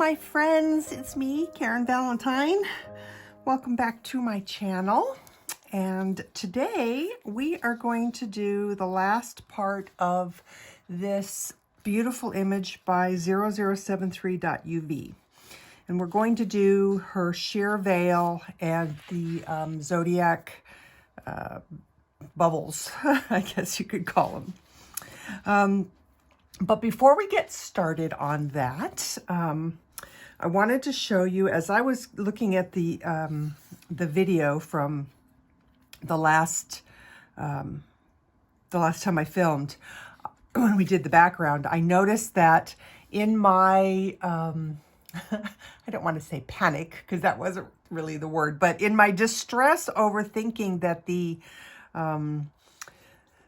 my friends, it's me, Karen Valentine. Welcome back to my channel. And today we are going to do the last part of this beautiful image by 0073.uv. And we're going to do her sheer veil and the zodiac bubbles, I guess you could call them. But before we get started on that, I wanted to show you, as I was looking at the video from the last time I filmed, when we did the background, I noticed that in my, I don't want to say panic, because that wasn't really the word, but in my distress over thinking that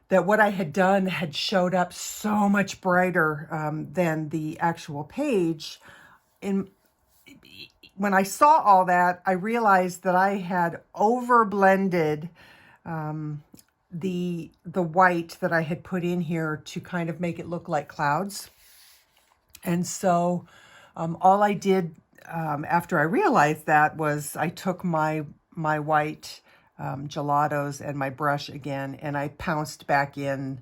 that what I had done had showed up so much brighter than the actual page. When I saw all that, I realized that I had over blended the white that I had put in here to kind of make it look like clouds. And so all I did after I realized that was I took my white Gelatos and my brush again, and I pounced back in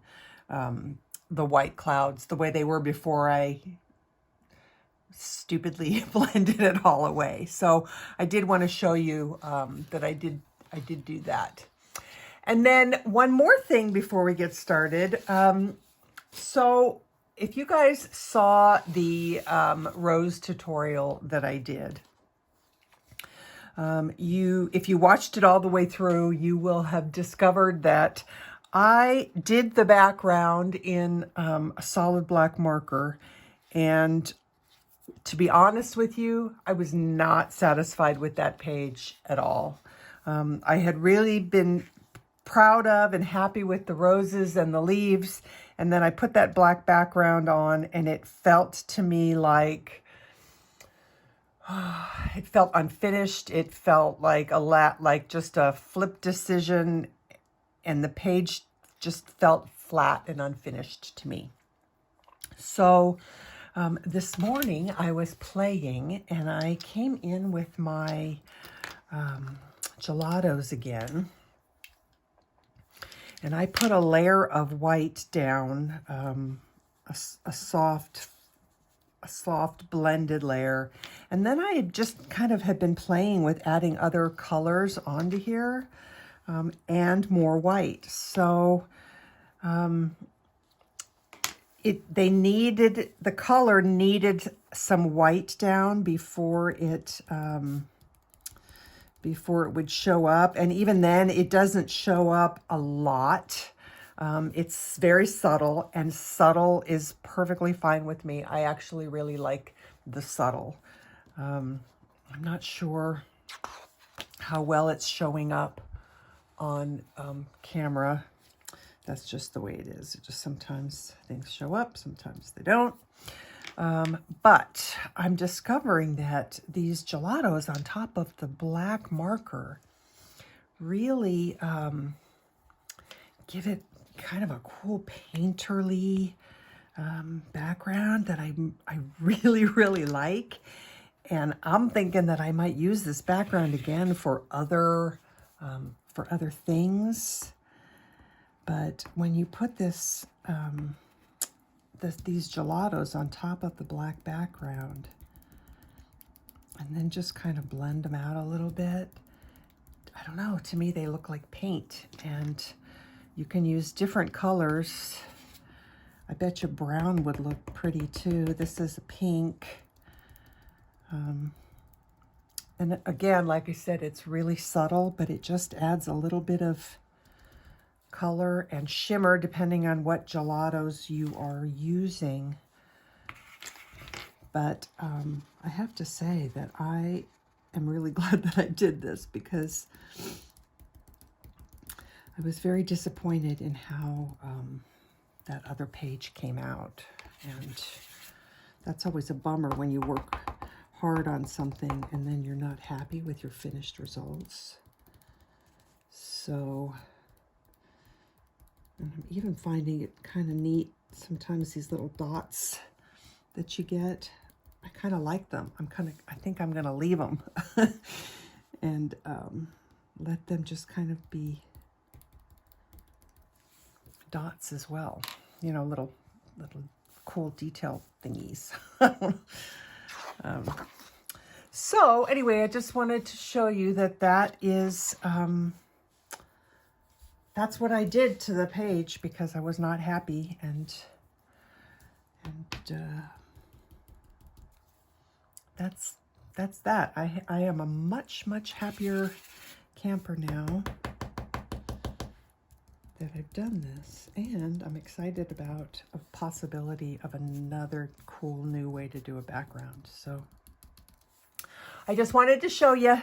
the white clouds the way they were before I stupidly blended it all away. So I did want to show you that I did do that. And then one more thing before we get started. So if you guys saw the rose tutorial that I did, if you watched it all the way through, you will have discovered that I did the background in a solid black marker. And to be honest with you, I was not satisfied with that page at all. I had really been proud of and happy with the roses and the leaves. And then I put that black background on, and it felt to me like, it felt unfinished. It felt like like just a flip decision, and the page just felt flat and unfinished to me. So this morning I was playing, and I came in with my Gelatos again, and I put a layer of white down, a soft blended layer. And then I just kind of had been playing with adding other colors onto here, and more white. So the color needed some white down before it would show up. And even then, it doesn't show up a lot. It's very subtle, and subtle is perfectly fine with me. I actually really like the subtle. I'm not sure how well it's showing up on camera. That's just the way it is. It just sometimes things show up, sometimes they don't. But I'm discovering that these Gelatos on top of the black marker really give it kind of a cool painterly background that I really, really like. And I'm thinking that I might use this background again for other things. But when you put these Gelatos on top of the black background, and then just kind of blend them out a little bit, I don't know, to me they look like paint. And you can use different colors. I bet you brown would look pretty too. This is a pink. And again, like I said, it's really subtle, but it just adds a little bit of color and shimmer depending on what Gelatos you are using. But I have to say that I am really glad that I did this, because I was very disappointed in how that other page came out. And that's always a bummer when you work hard on something and then you're not happy with your finished results. So, and I'm even finding it kind of neat sometimes, these little dots that you get kind of like them. I think I'm going to leave them and let them just kind of be dots as well. You know, little cool detail thingies. So anyway, I just wanted to show you that is, that's what I did to the page because I was not happy, and that's that. I am a much happier camper now that I've done this, and I'm excited about a possibility of another cool new way to do a background. So I just wanted to show you,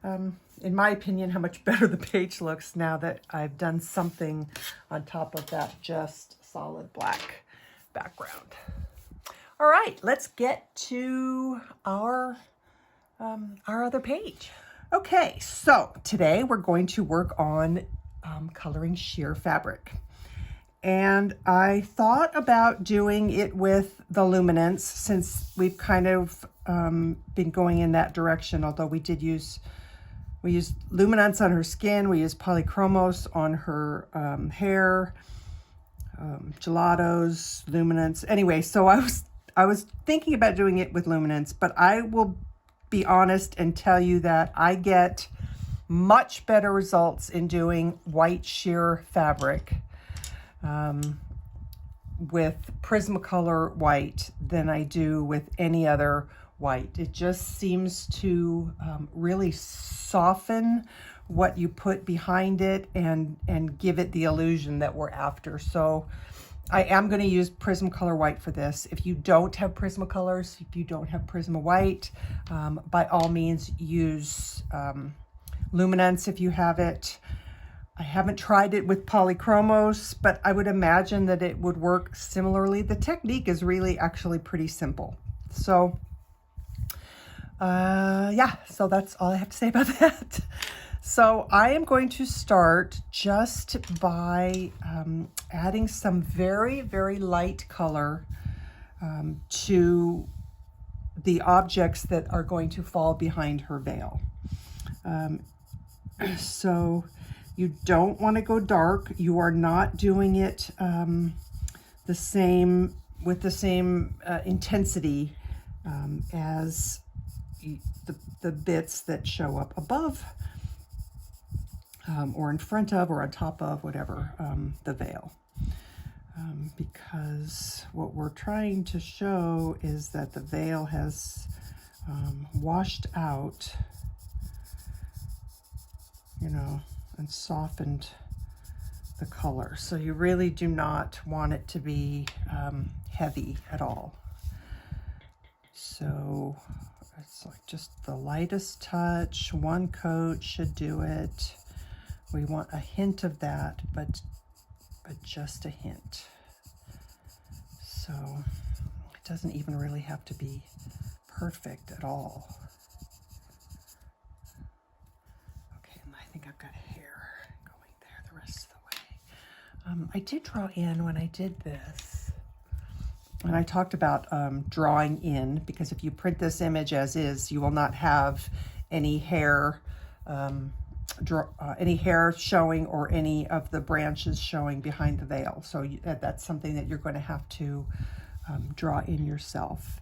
in my opinion, how much better the page looks now that I've done something on top of that just solid black background. All right, let's get to our other page. Okay, so today we're going to work on coloring sheer fabric. And I thought about doing it with the Luminance since we've kind of been going in that direction, although we used Luminance on her skin, we used Polychromos on her hair, Gelatos, Luminance. Anyway, so I was thinking about doing it with Luminance, but I will be honest and tell you that I get much better results in doing white sheer fabric with Prismacolor White than I do with any other white. It just seems to really soften what you put behind it and give it the illusion that we're after. So I am going to use Prismacolor White for this. If you don't have Prismacolors, if you don't have Prisma White, by all means use Luminance if you have it. I haven't tried it with Polychromos, but I would imagine that it would work similarly. The technique is really actually pretty simple. So yeah, so that's all I have to say about that. So I am going to start just by adding some very light color to the objects that are going to fall behind her veil. So you don't want to go dark. You are not doing it with the same intensity as the bits that show up above or in front of or on top of whatever the veil. Because what we're trying to show is that the veil has washed out, you know, and softened the color. So you really do not want it to be heavy at all. So it's like just the lightest touch, one coat should do it. We want a hint of that, but just a hint. So it doesn't even really have to be perfect at all. Okay, and I think I've got hair going there the rest of the way. I did draw in when I did this. And I talked about drawing in, because if you print this image as is, you will not have any hair showing or any of the branches showing behind the veil. So that's something that you're going to have to draw in yourself.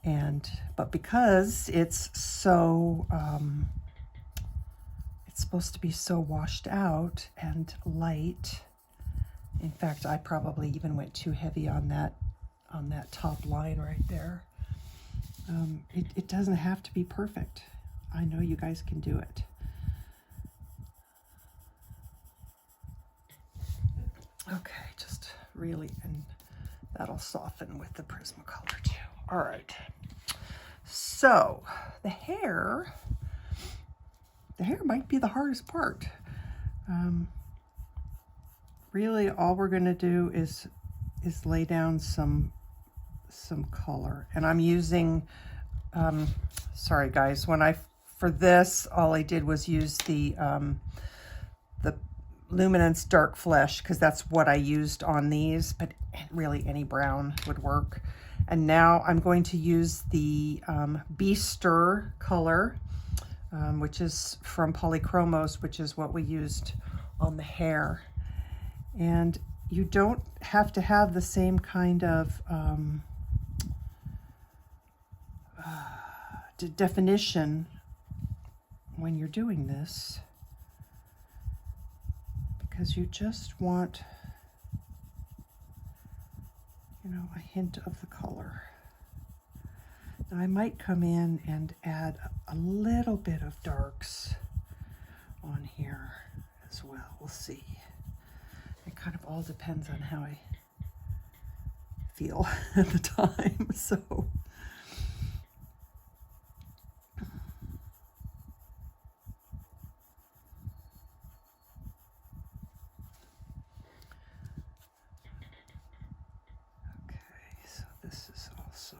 But because it's so, it's supposed to be so washed out and light. In fact, I probably even went too heavy on that top line right there. It doesn't have to be perfect. I know you guys can do it. Okay, just really, and that'll soften with the Prismacolor too. All right, so the hair might be the hardest part. Really, all we're going to do is lay down some color, and I'm using. Sorry guys, for this, all I did was use the Luminance Dark Flesh, because that's what I used on these, but really any brown would work. And now I'm going to use the Bistre color, which is from Polychromos, which is what we used on the hair. And you don't have to have the same kind of definition when you're doing this, because you just want, you know, a hint of the color. Now I might come in and add a little bit of darks on here as well. We'll see. It kind of all depends on how I feel at the time. So this is also,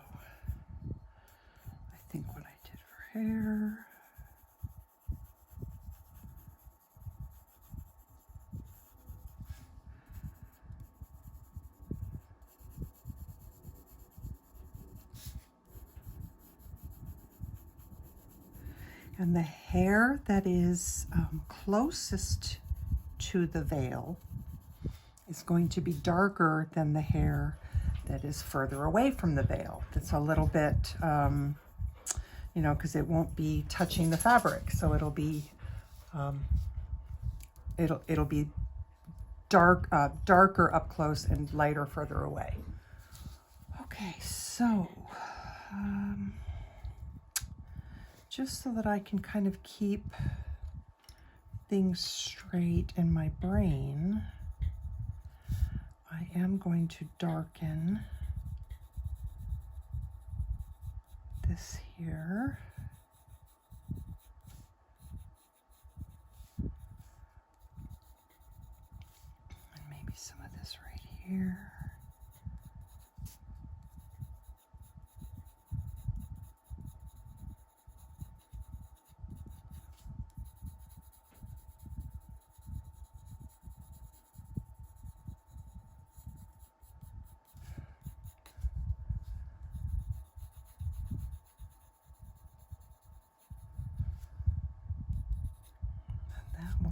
I think, what I did for hair. And the hair that is closest to the veil is going to be darker than the hair that is further away from the veil. That's a little bit, you know, because it won't be touching the fabric, so it'll be it'll be darker up close and lighter further away. Okay, so just so that I can kind of keep things straight in my brain, I am going to darken this here. And maybe some of this right here.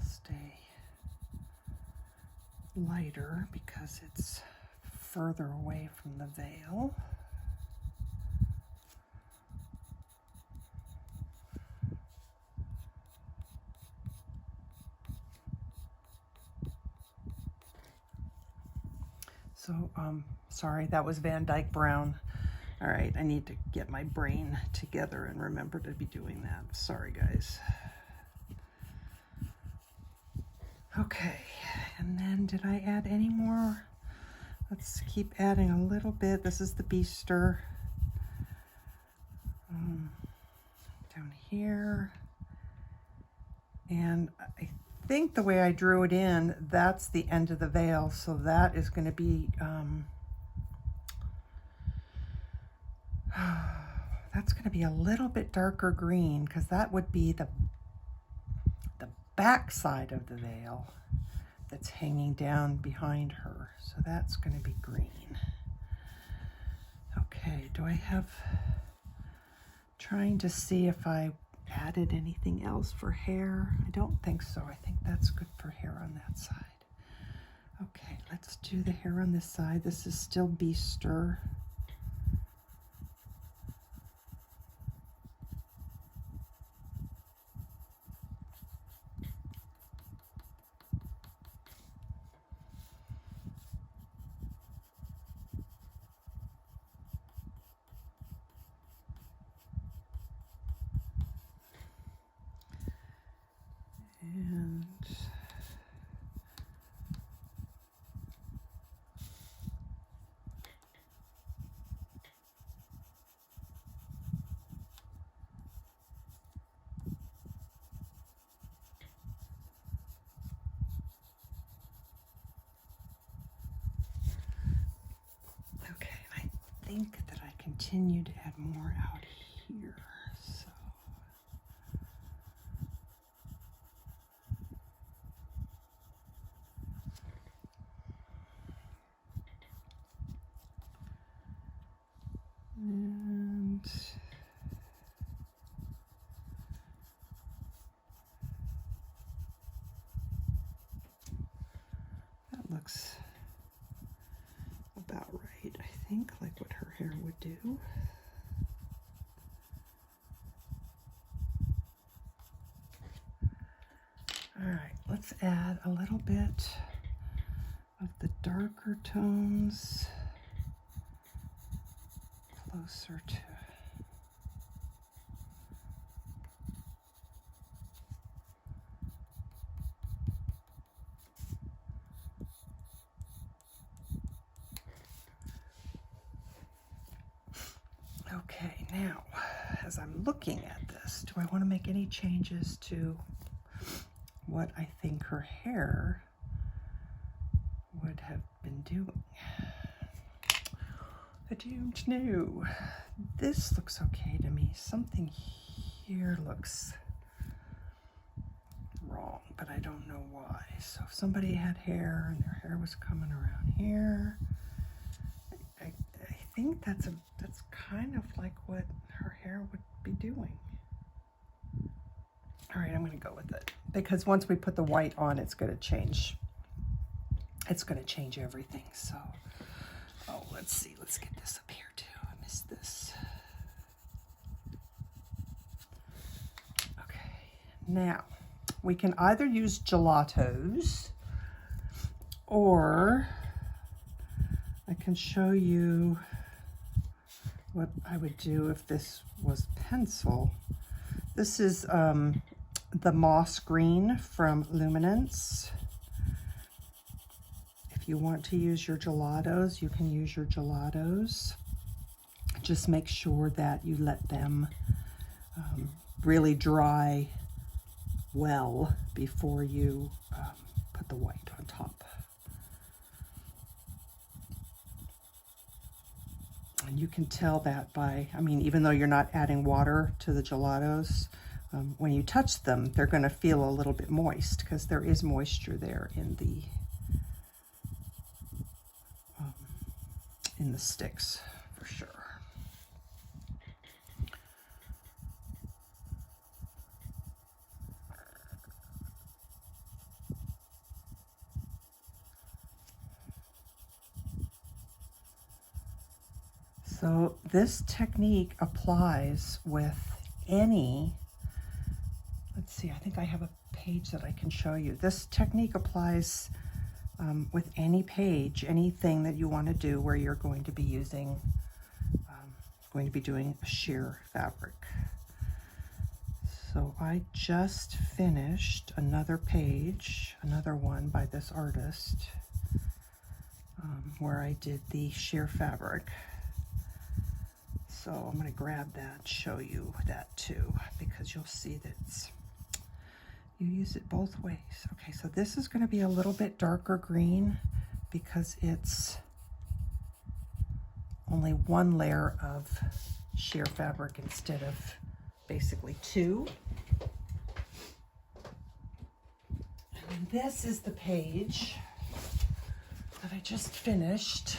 Stay lighter because it's further away from the veil. So, sorry, that was Van Dyke Brown. All right, I need to get my brain together and remember to be doing that. Sorry, guys. Okay, and then did I add any more? Let's keep adding a little bit. This is the Bistre. Down here. And I think the way I drew it in, that's the end of the veil. So that is going to be, that's going to be a little bit darker green, because that would be the back side of the veil that's hanging down behind her. So that's going to be green. Okay, do I have, trying to see if I added anything else for hair. I don't think so. I think that's good for hair on that side. Okay, let's do the hair on this side. This is still Bistre. And okay, I think that I continue to add more out here. So looks about right, I think, like what her hair would do. All right, let's add a little bit of the darker tones closer to. Okay, now, as I'm looking at this, do I want to make any changes to what I think her hair would have been doing? I don't know. This looks okay to me. Something here looks wrong, but I don't know why. So if somebody had hair and their hair was coming around here, I think that's kind of like what her hair would be doing. All right, I'm going to go with it because once we put the white on, it's going to change. It's going to change everything. So, oh, let's see. Let's get this up here too. I missed this. Okay, now we can either use Gelatos or I can show you what I would do if this was pencil. This is the moss green from Luminance. If you want to use your Gelatos, you can use your Gelatos. Just make sure that you let them really dry well before you put the white on top. And you can tell that by, I mean, even though you're not adding water to the Gelatos, when you touch them, they're going to feel a little bit moist because there is moisture there in the sticks for sure. So this technique applies with any, let's see, I think I have a page that I can show you. This technique applies with any page, anything that you want to do where you're going to be using, doing a sheer fabric. So I just finished another page, another one by this artist, where I did the sheer fabric. So I'm going to grab that and show you that too, because you'll see that you use it both ways. Okay, so this is going to be a little bit darker green because it's only one layer of sheer fabric instead of basically two. And this is the page that I just finished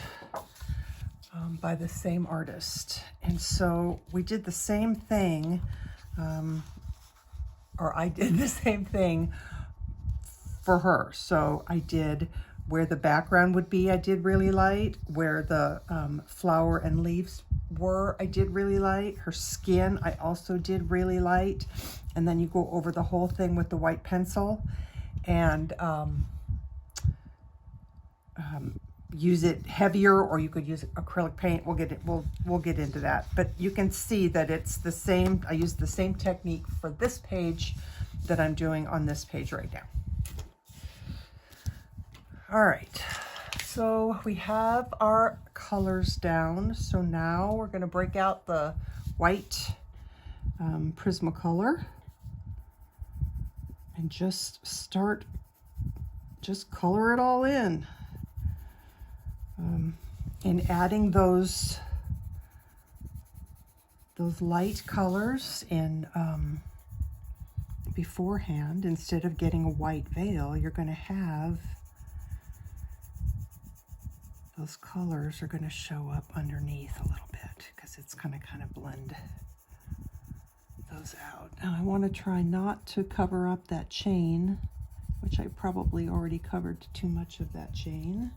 by the same artist. And so we did the same thing, or I did the same thing for her. So I did where the background would be, I did really light. Where the flower and leaves were, I did really light. Her skin, I also did really light. And then you go over the whole thing with the white pencil and use it heavier, or you could use acrylic paint. We'll get into that, but you can see that it's the same. I used the same technique for this page that I'm doing on this page right now. All right, so we have our colors down. So now we're going to break out the white Prismacolor and just color it all in. And adding those light colors in beforehand, instead of getting a white veil, you're going to have those colors are going to show up underneath a little bit because it's going to kind of blend those out. Now I want to try not to cover up that chain which I probably already covered too much of that chain.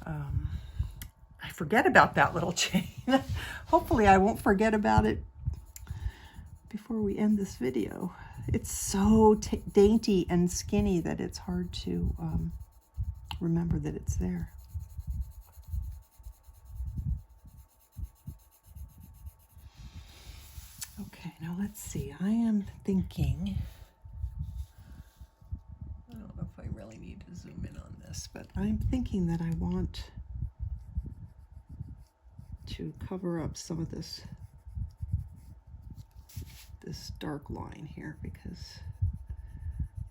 I forget about that little chain. Hopefully I won't forget about it before we end this video. It's so dainty and skinny that it's hard to remember that it's there. Okay, now let's see. I am thinking, I don't know if I really need to zoom in on this, but I'm thinking that I want to cover up some of this dark line here, because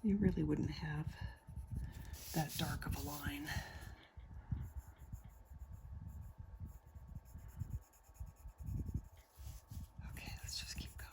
you really wouldn't have that dark of a line. Okay, let's just keep going.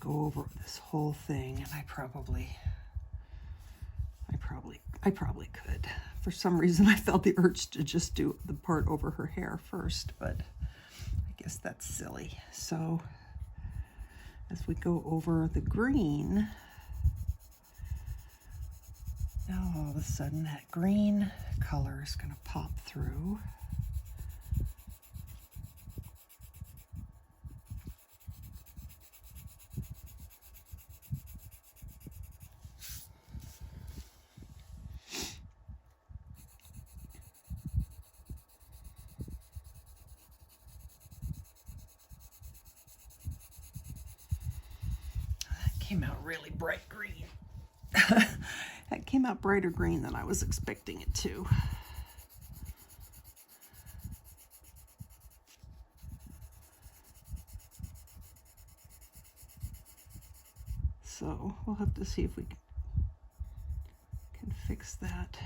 Go over this whole thing, and I probably could. For some reason I felt the urge to just do the part over her hair first, but I guess that's silly. So as we go over the green, now all of a sudden that green color is going to pop through. Came out really bright green. That came out brighter green than I was expecting it to. So we'll have to see if we can fix that.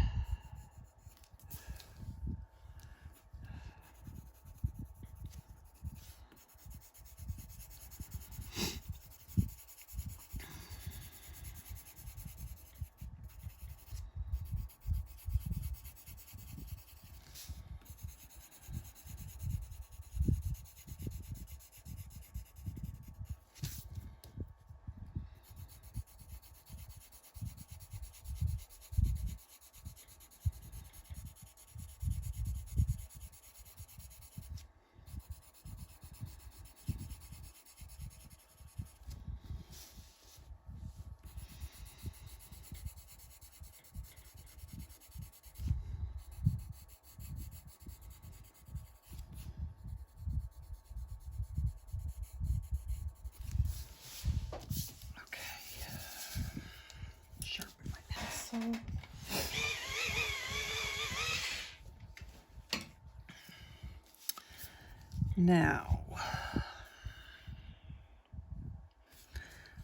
Now,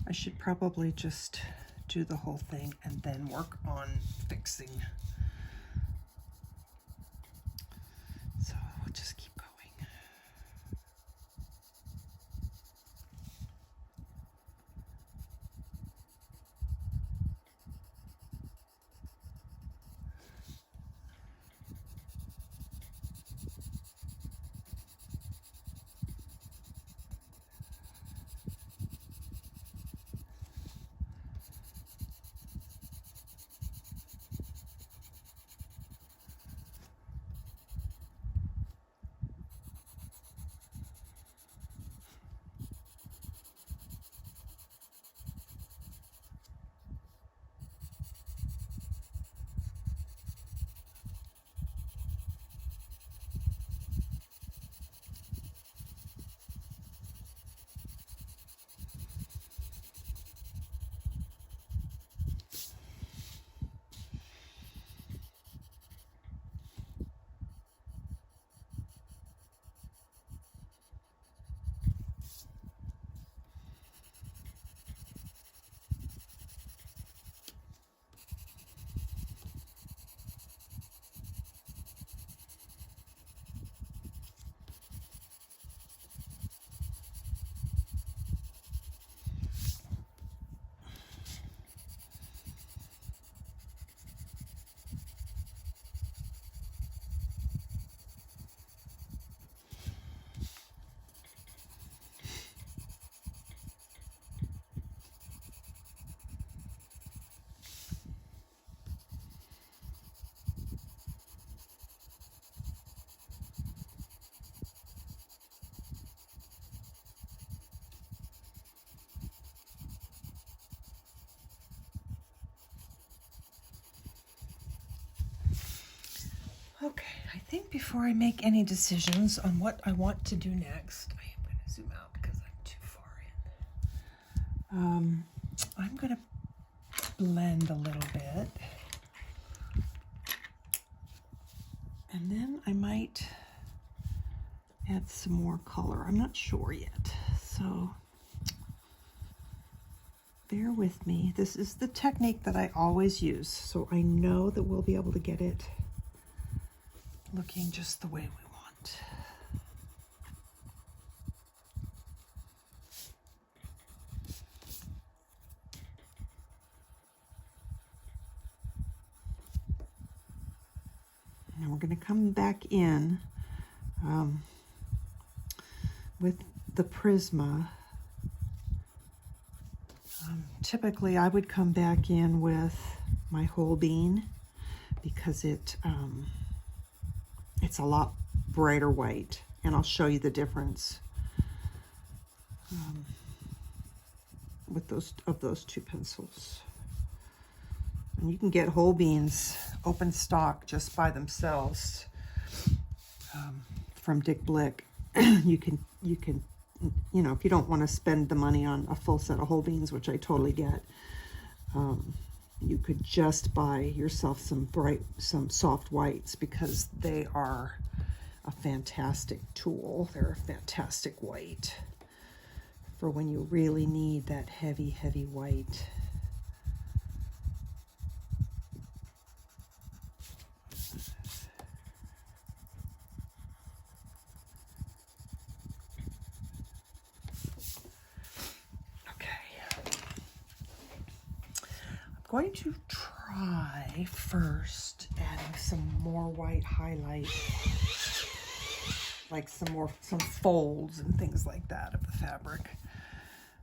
I should probably just do the whole thing and then work on fixing. So we'll just keep going. Okay, I think before I make any decisions on what I want to do next, I am going to zoom out because I'm too far in. I'm going to blend a little bit. And then I might add some more color. I'm not sure yet, so bear with me. This is the technique that I always use, so I know that we'll be able to get it looking just the way we want. And we're going to come back in with the Prisma. Typically, I would come back in with my Holbein because it's a lot brighter white, and I'll show you the difference with those two pencils. And you can get Holbeins open stock just by themselves from Dick Blick. you can, you know, if you don't want to spend the money on a full set of Holbeins, which I totally get, you could just buy yourself some soft whites, because they are a fantastic tool. They're a fantastic white for when you really need that heavy, heavy white. Going to try first adding some more white highlight, like some folds and things like that of the fabric.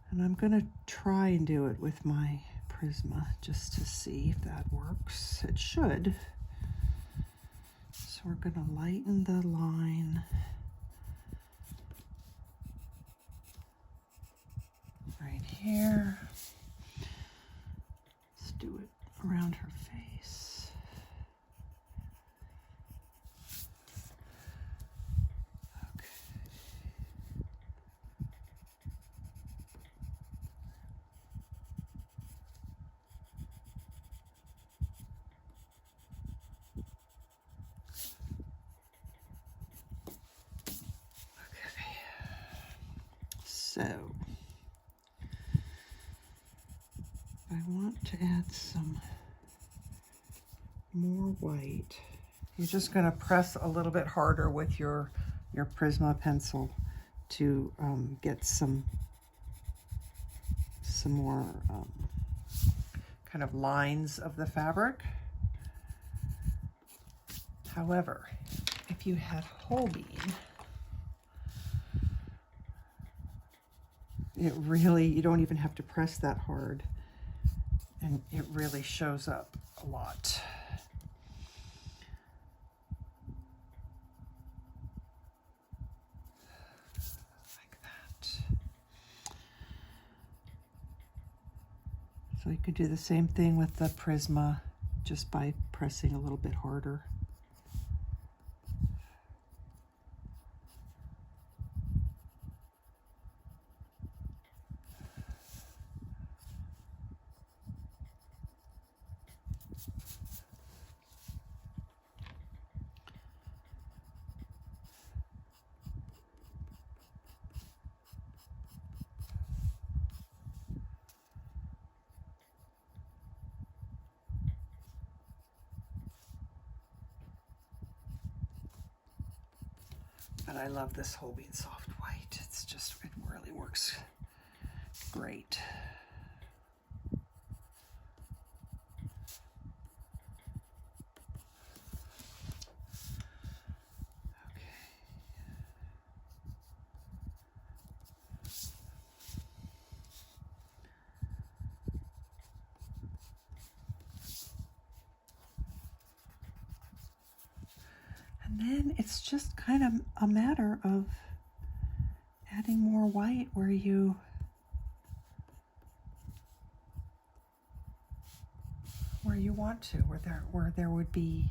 And I'm going to try and do it with my Prisma just to see if that works. It should. So we're going to lighten the line right here. Do it around her face. Okay. Okay. So I want to add some more white. You're just going to press a little bit harder with your Prisma pencil to get some more kind of lines of the fabric. However, if you had Holbein, it really, you don't even have to press that hard, and it really shows up a lot. Like that. So you could do the same thing with the Prisma, just by pressing a little bit harder. But I love this Holbein soft white. It's just, it really works great. And then it's just kind of a matter of adding more white where you want to, where there would be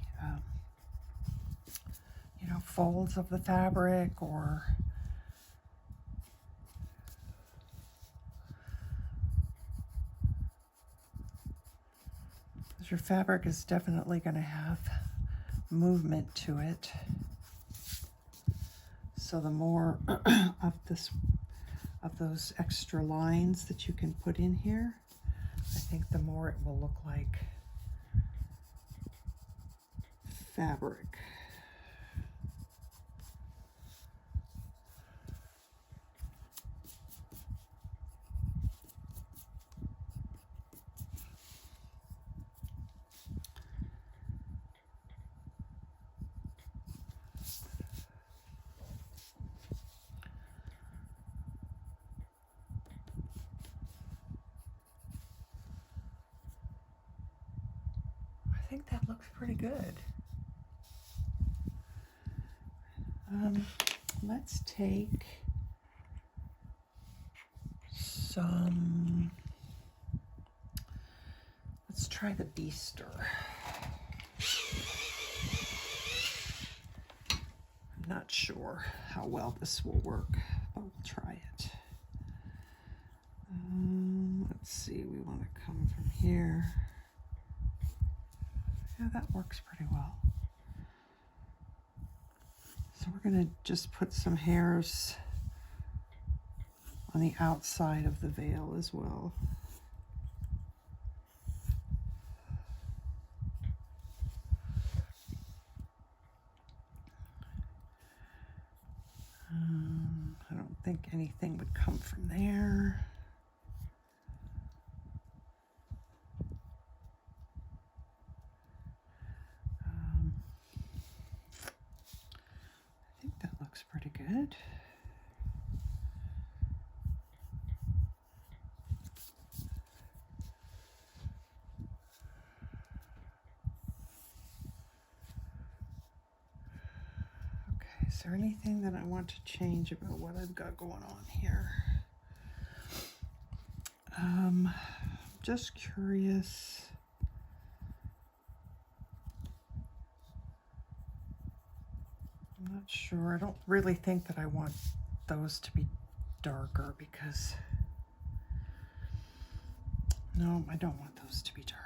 you know, folds of the fabric, or your fabric is definitely going to have movement to it. So the more of those extra lines that you can put in here, I think the more it will look like fabric. I think that looks pretty good. Let's take some, let's try the Bistre. I'm not sure how well this will work, but we'll try it. Let's see, we want to come from here. Yeah, that works pretty well. So we're going to just put some hairs on the outside of the veil as well. I don't think anything would come from there. I think that looks pretty good. Is there anything that I want to change about what I've got going on here? Just curious. I'm not sure. I don't really think that I want those to be darker because, no, I don't want those to be darker.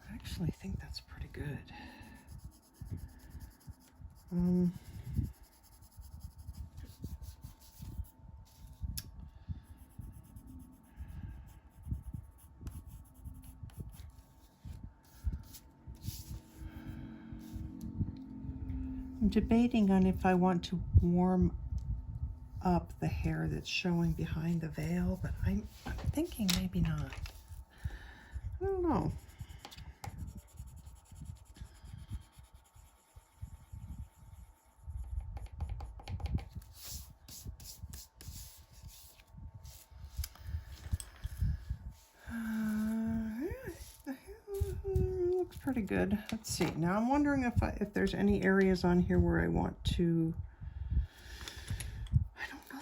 I actually think that's pretty good. I'm debating on if I want to warm up the hair that's showing behind the veil, but I'm thinking maybe not. I don't know. Looks pretty good. Let's see. Now I'm wondering if there's any areas on here where I want to,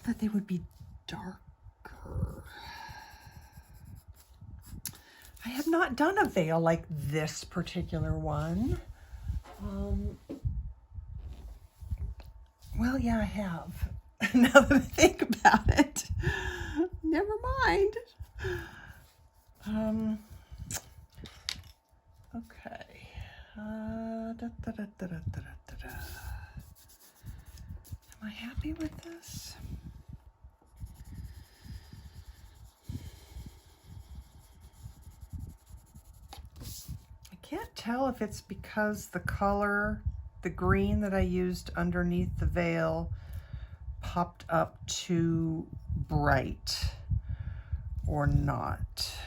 that they would be darker. I have not done a veil like this particular one. Well, yeah, I have. Now that I think about it. Never mind. Okay. Am I happy with this? Can't tell if it's because the color, the green that I used underneath the veil, popped up too bright or not.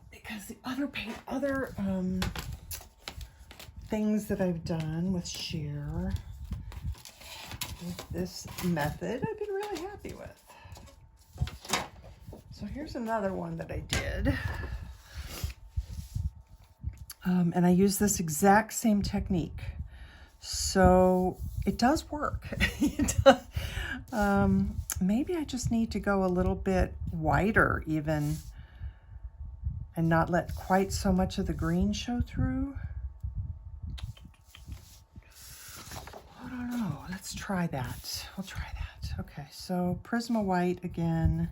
Because the other things that I've done with sheer, with this method, I've been really happy with. So here's another one that I did. And I use this exact same technique. So it does work. Maybe I just need to go a little bit whiter even and not let quite so much of the green show through. I don't know. Let's try that. We'll try that. Okay, so Prisma White again.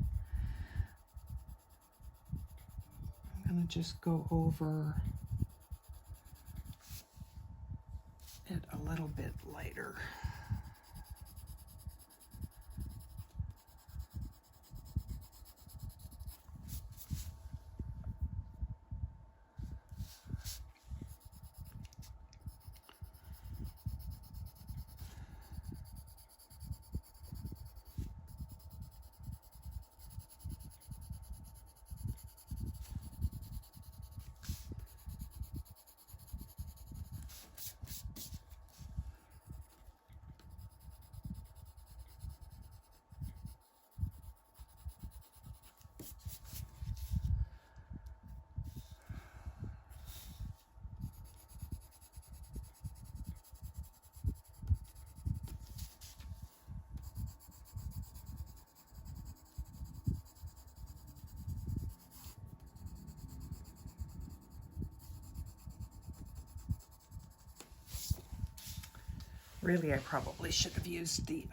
I'm going to just go over it a little bit lighter. Really, I probably should have used the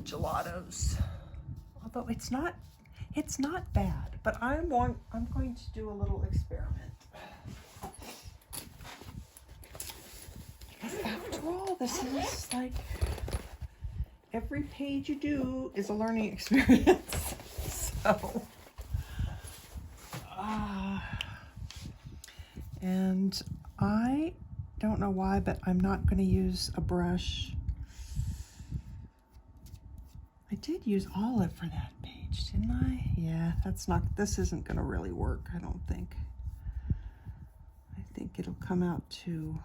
Gelatos. Although it's not bad, but I'm going to do a little experiment. Because after all, this is like every page you do is a learning experience. So and I don't know why, but I'm not going to use a brush. I did use olive for that page, didn't I? Yeah, this isn't going to really work, I don't think. I think it'll come out too.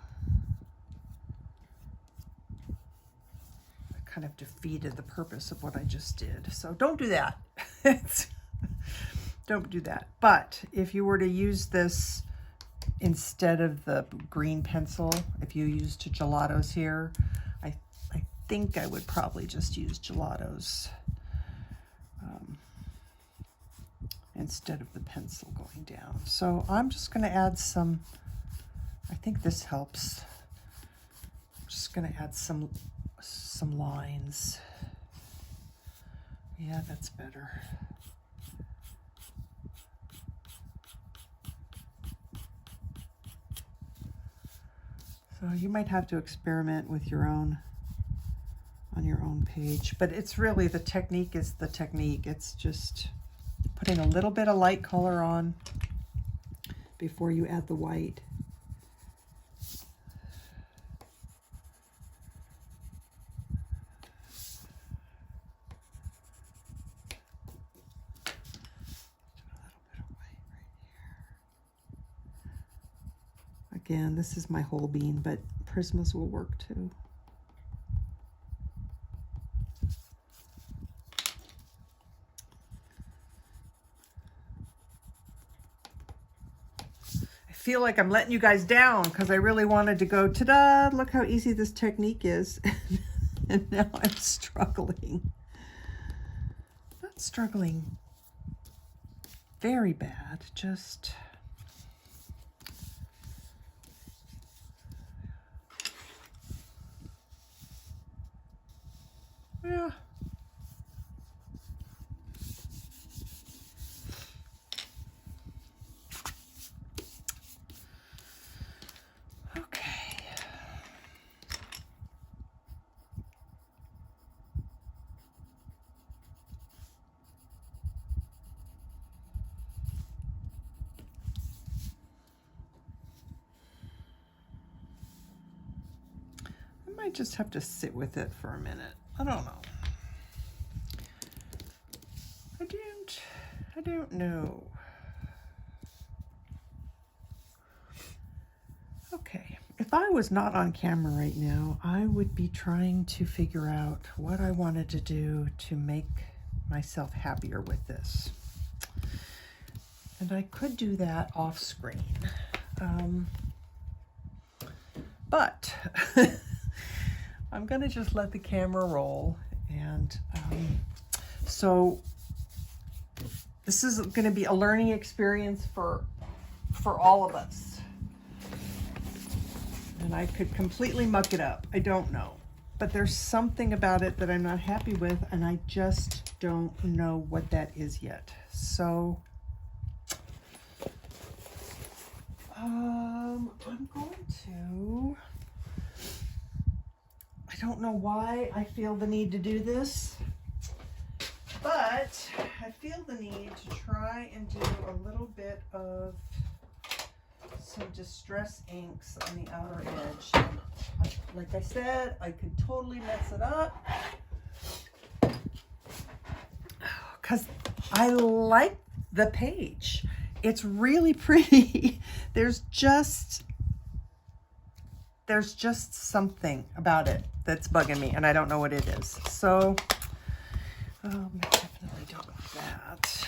I kind of defeated the purpose of what I just did. So don't do that. Don't do that. But if you were to use this instead of the green pencil, if you used Gelatos here, I think I would probably just use Gelatos instead of the pencil going down. So I'm just going to add some, I think this helps. I'm just going to add some lines. Yeah, that's better. So you might have to experiment with your own, on your own page, but it's really, the technique is the technique. It's just putting a little bit of light color on before you add the white. Again, this is my Holbein, but Prismas will work too. I feel like I'm letting you guys down because I really wanted to go, ta-da, look how easy this technique is. And now I'm struggling. Not struggling very bad, just... yeah. Okay. I might just have to sit with it for a minute. I don't know. I don't know. Okay, if I was not on camera right now, I would be trying to figure out what I wanted to do to make myself happier with this. And I could do that off screen. But I'm gonna just let the camera roll. And so this is gonna be a learning experience for all of us. And I could completely muck it up. I don't know. But there's something about it that I'm not happy with, and I just don't know what that is yet. So I'm going to, I don't know why I feel the need to do this, but I feel the need to try and do a little bit of some distress inks on the outer edge. Like I said, I could totally mess it up because I like the page. It's really pretty. There's just something about it that's bugging me, and I don't know what it is. So I definitely don't want that.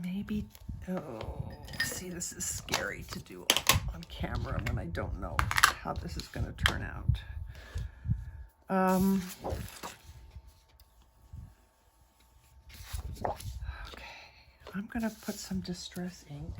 Maybe, oh, see, this is scary to do on camera when I don't know how this is going to turn out. Okay, I'm going to put some distress ink.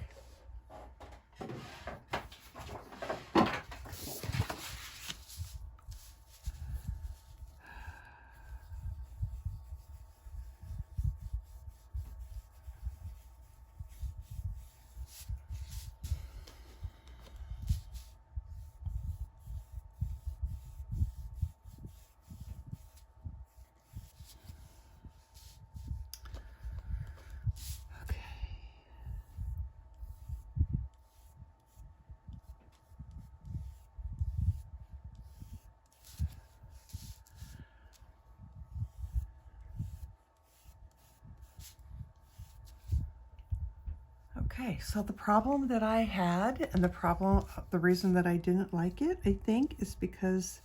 Okay, so the problem that I had, and the reason that I didn't like it, I think, is because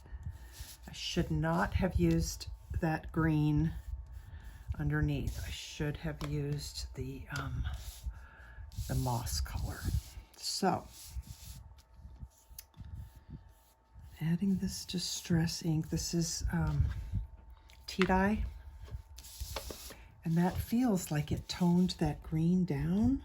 I should not have used that green underneath. I should have used the moss color. So, adding this distress ink, this is tea dye, and that feels like it toned that green down.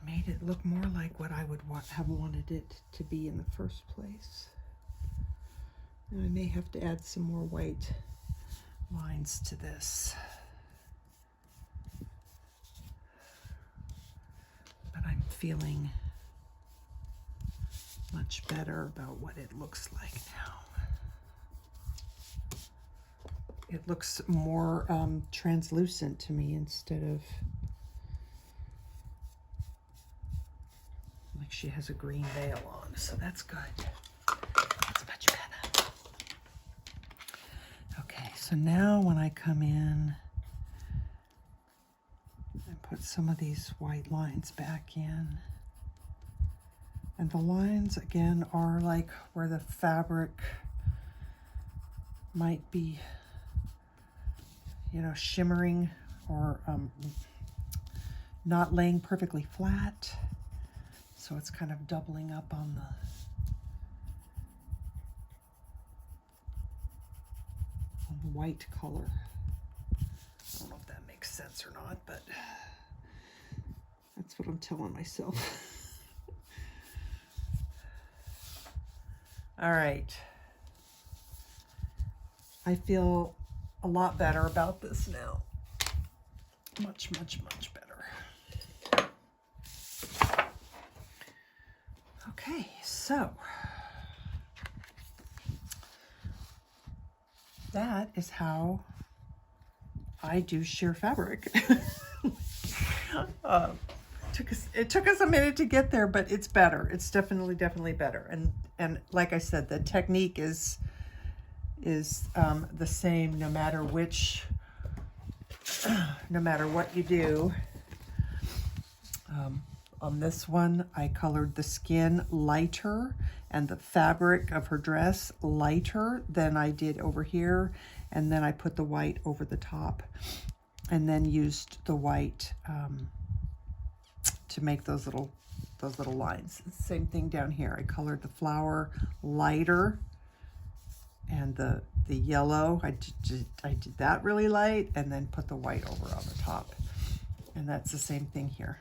Made it look more like what I would have wanted it to be in the first place. And I may have to add some more white lines to this. But I'm feeling much better about what it looks like now. It looks more translucent to me instead of like she has a green veil on, so that's good. That's much better. Okay, so now when I come in and put some of these white lines back in, and the lines again are like where the fabric might be, you know, shimmering or not laying perfectly flat. So it's kind of doubling up on the white color. I don't know if that makes sense or not, but that's what I'm telling myself. All right. I feel a lot better about this now. Much, much, much better. Okay, so that is how I do sheer fabric. It took us a minute to get there, but it's better. It's definitely better. And like I said, the technique is the same no matter what you do. On this one, I colored the skin lighter and the fabric of her dress lighter than I did over here. And then I put the white over the top. and then used the white to make those little lines. Same thing down here. I colored the flower lighter, and the yellow, I did that really light, and then put the white over on the top. And that's the same thing here.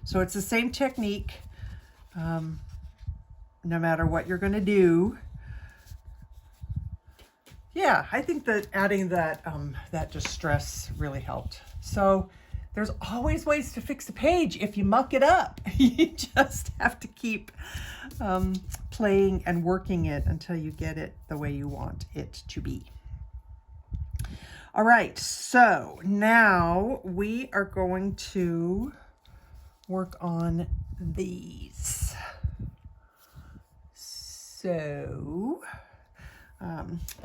So it's the same technique, no matter what you're going to do. Yeah, I think that adding that that distress really helped. So there's always ways to fix a page if you muck it up. You just have to keep playing and working it until you get it the way you want it to be. All right, so now we are going to work on these. So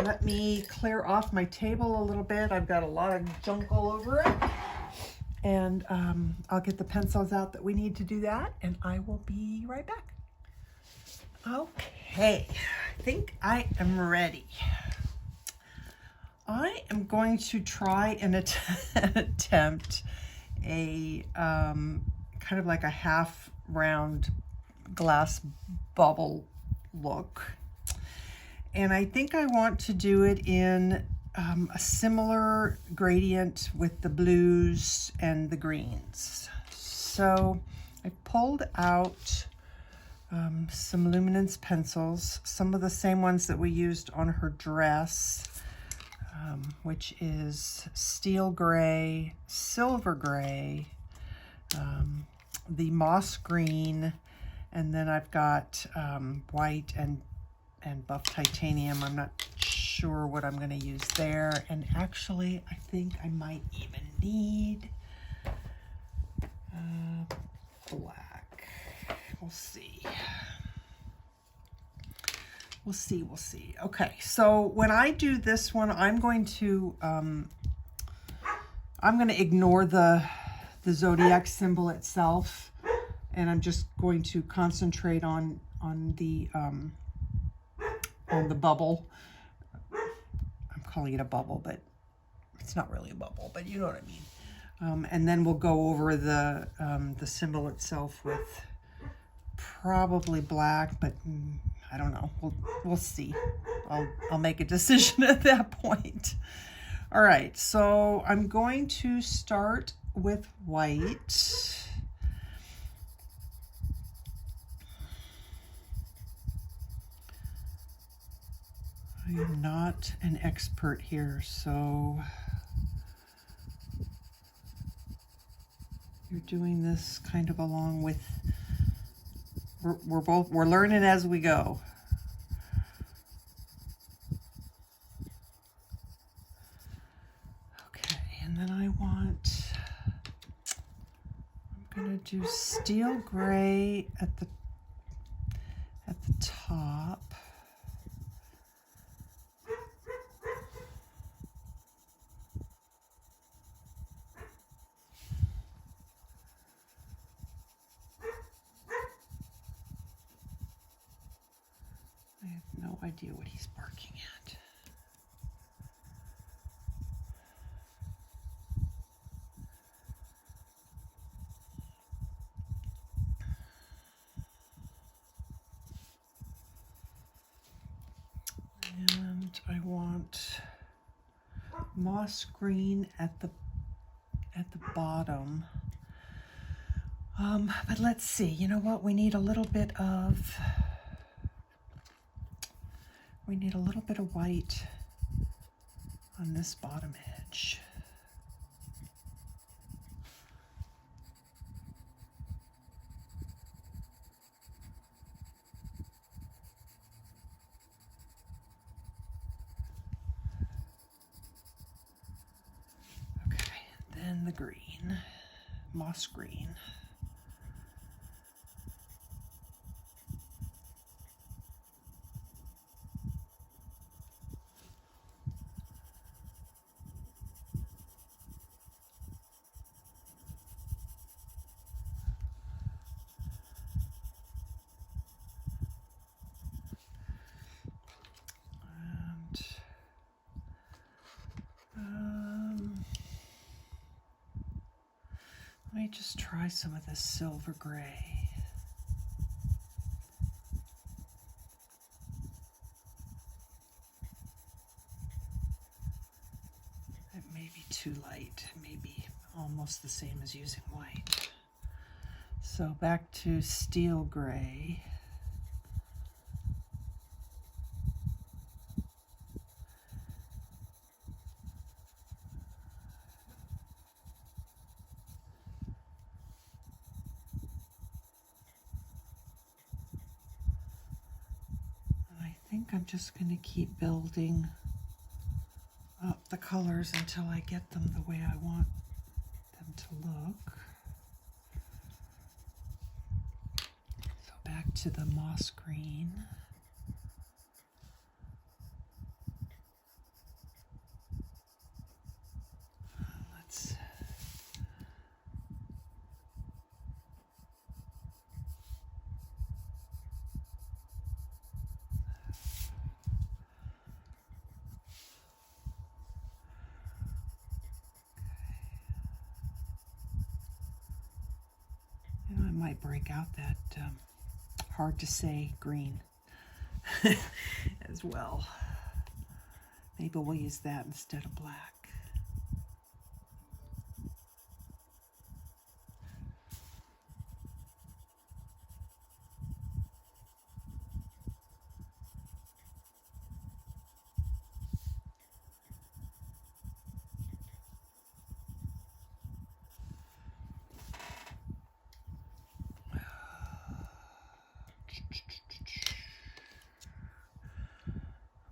let me clear off my table a little bit. I've got a lot of junk all over it. And I'll get the pencils out that we need to do that, and I will be right back. Okay, I think I am ready. I am going to try and attempt a kind of like a half round glass bubble look. And I think I want to do it in a similar gradient with the blues and the greens. So I pulled out some Luminance pencils, some of the same ones that we used on her dress, which is steel gray, silver gray, the moss green, and then I've got white and buff titanium. I'm not sure what I'm going to use there. And actually, I think I might even need black. We'll see. We'll see. Okay, so when I do this one, I'm going to ignore the zodiac symbol itself, and I'm just going to concentrate on the bubble. I'm calling it a bubble, but it's not really a bubble, but you know what I mean. And then we'll go over the symbol itself with probably black, but I don't know. We'll see. I'll make a decision at that point. All right, so I'm going to start with white. I am not an expert here, so you're doing this kind of along with, we're learning as we go. Okay, and then I'm gonna do steel gray at the top. I have no idea what he's barking at. And I want moss green at the bottom. But let's see, you know what? We need a little bit of white on this bottom edge. Okay, then the green, moss green. just try some of this silver gray. It may be too light, maybe almost the same as using white. So back to steel gray. I'm just going to keep building up the colors until I get them the way I want them to look. So back to the moss green. Let's I might break out that hard to say green as well. Maybe we'll use that instead of black.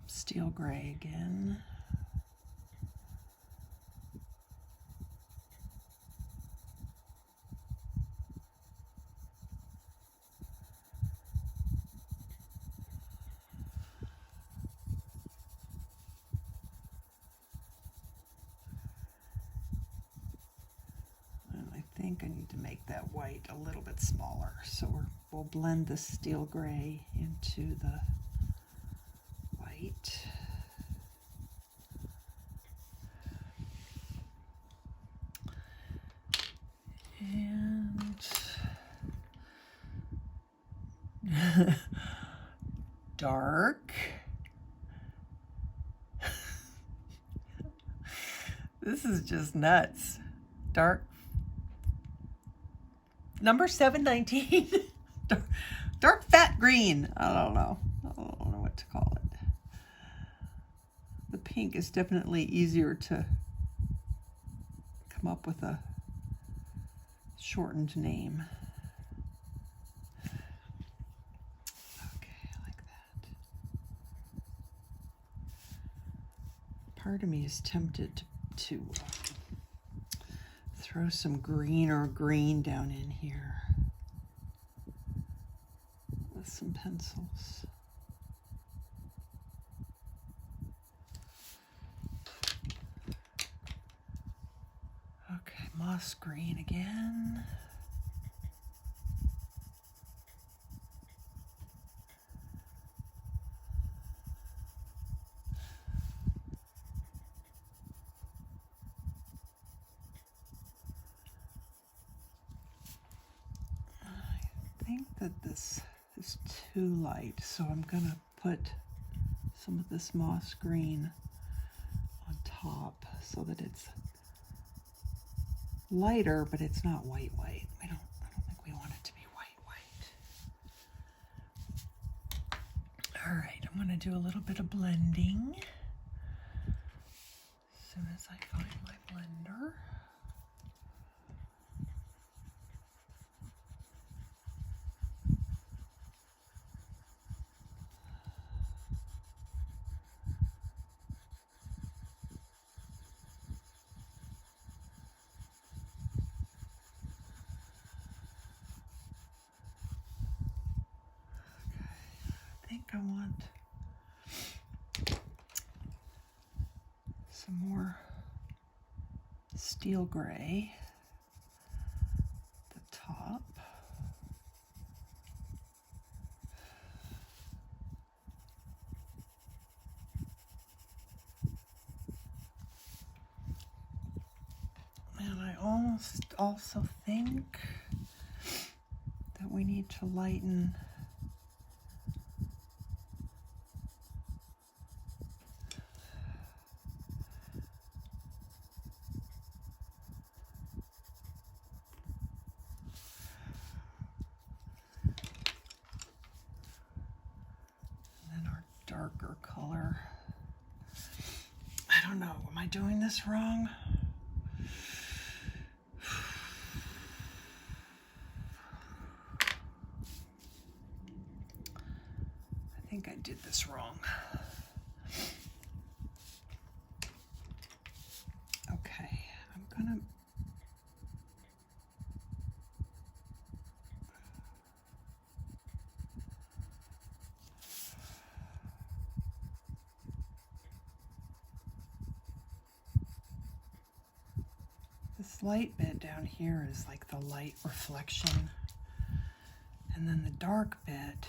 Steel gray again. And I think I need to make that white a little bit smaller. So we'll blend the steel gray into the white. And dark. This is just nuts. Dark. Number 719. Dark fat green. I don't know what to call it. The pink is definitely easier to come up with a shortened name. Okay, I like that. Part of me is tempted to throw some greener green down in here with some pencils. Okay, moss green again. I think that this is too light, so I'm gonna put some of this moss green on top so that it's lighter, but it's not white. I don't think we want it to be white. All right, I'm gonna do a little bit of blending as soon as I find my blender. I want some more steel gray at the top. And I also think that we need to lighten darker color. I don't know, am I doing this wrong? I think I did this wrong. Okay, I'm gonna this light bit down here is like the light reflection, and then the dark bit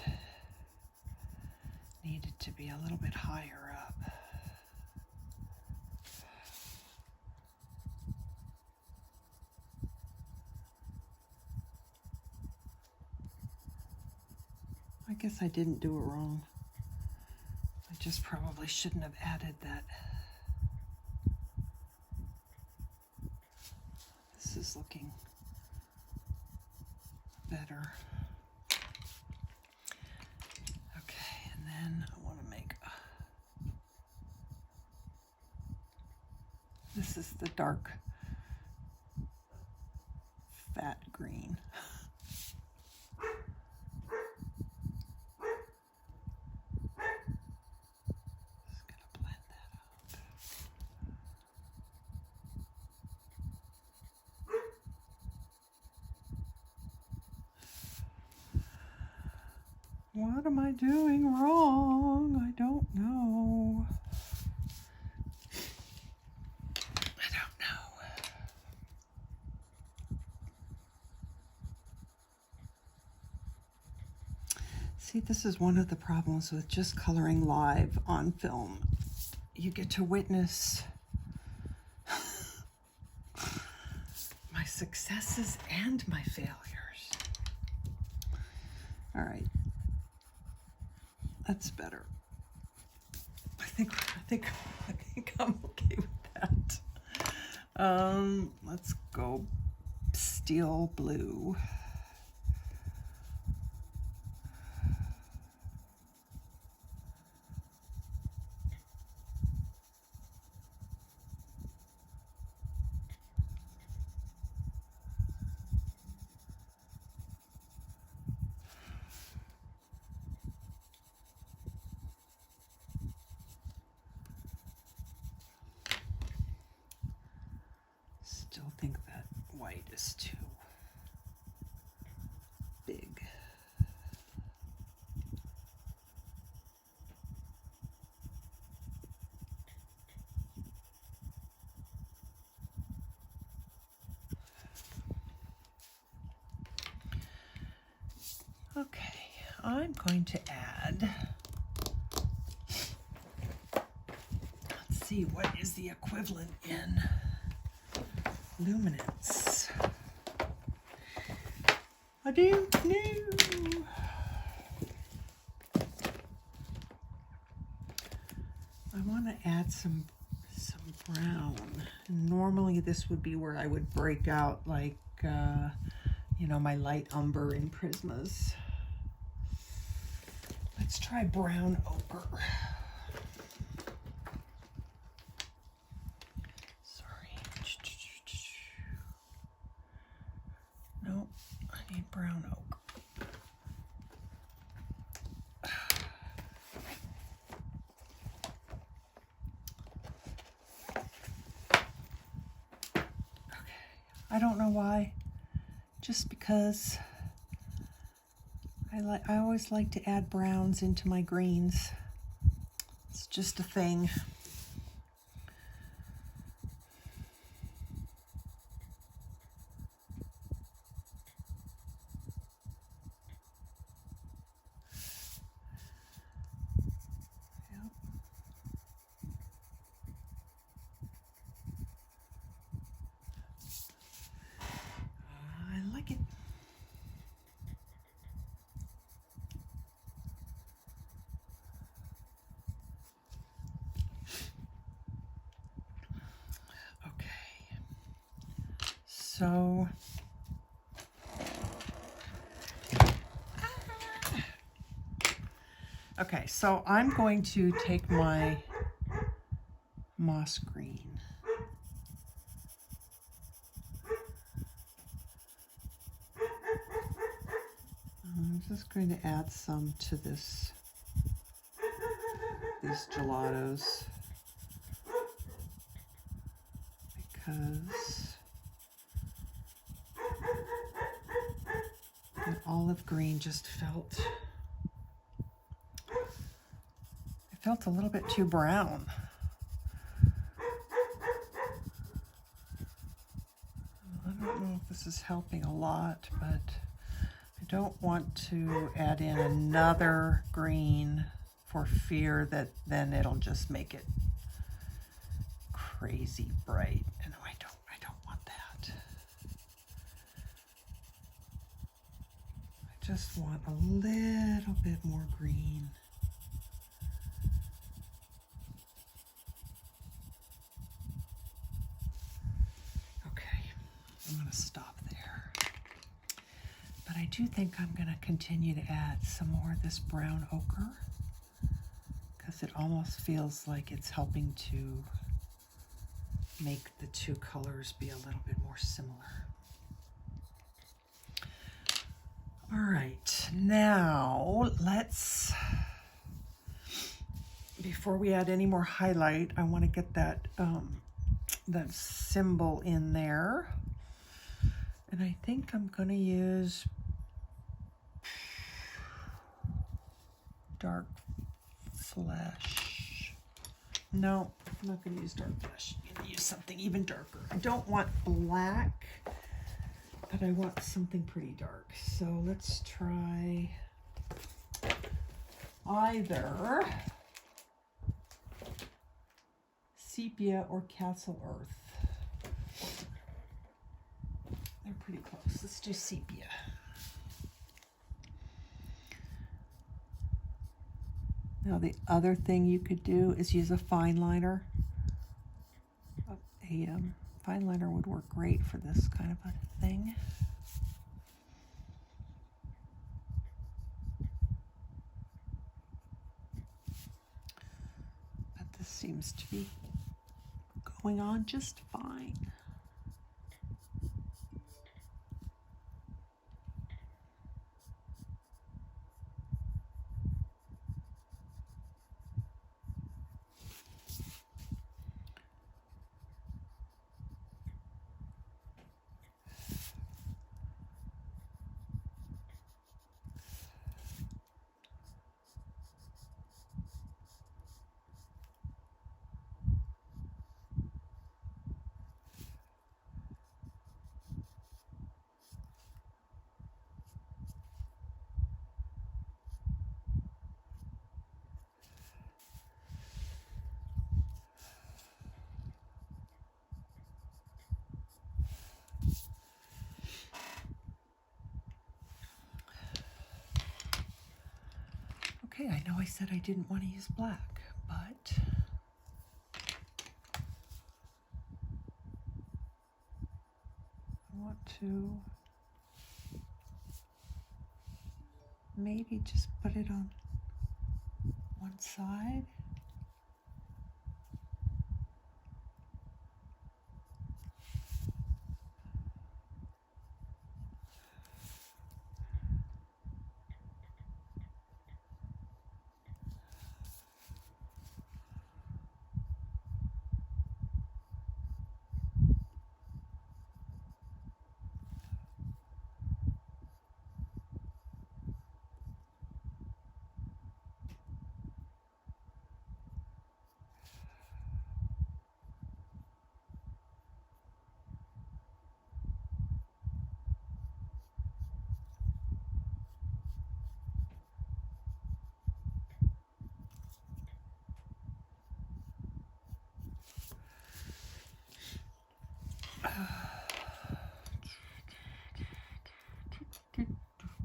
needed to be a little bit higher up. I guess I didn't do it wrong. I just probably shouldn't have added that. This is looking better. Okay, and then I want to make this is the dark fat green. What am I doing wrong? I don't know. I don't know. See, this is one of the problems with just coloring live on film. You get to witness my successes and my failures. All right. That's better. I think I'm okay with that. Let's go steel blue. Still think that white is too big. Okay, I'm going to add, let's see, what is the equivalent in Luminance? I don't know. I want to add some brown. And normally this would be where I would break out like, you know, my light umber in Prismas. Let's try brown ochre. No, I need brown ochre. Okay, I don't know why, just because I always like to add browns into my greens. It's just a thing. so okay, so I'm going to take my moss green. I'm just going to add some to these gelatos because the olive green just felt a little bit too brown. I don't know if this is helping a lot, but I don't want to add in another green for fear that then it'll just make it crazy bright, and I don't want that. I just want a little bit more green. I'm going to stop there. But I do think I'm going to continue to add some more of this brown ochre because it almost feels like it's helping to make the two colors be a little bit more similar. All right, now let's, before we add any more highlight, I want to get that symbol in there. And I think I'm going to use dark flesh. No, I'm not going to use dark flesh. I'm going to use something even darker. I don't want black, but I want something pretty dark. So let's try either Sepia or Castle Earth. They're pretty close. Let's do Sepia. Now the other thing you could do is use a fine liner. A fine liner would work great for this kind of a thing. But this seems to be going on just fine. Okay, I know I said I didn't want to use black, but I want to maybe just put it on one side.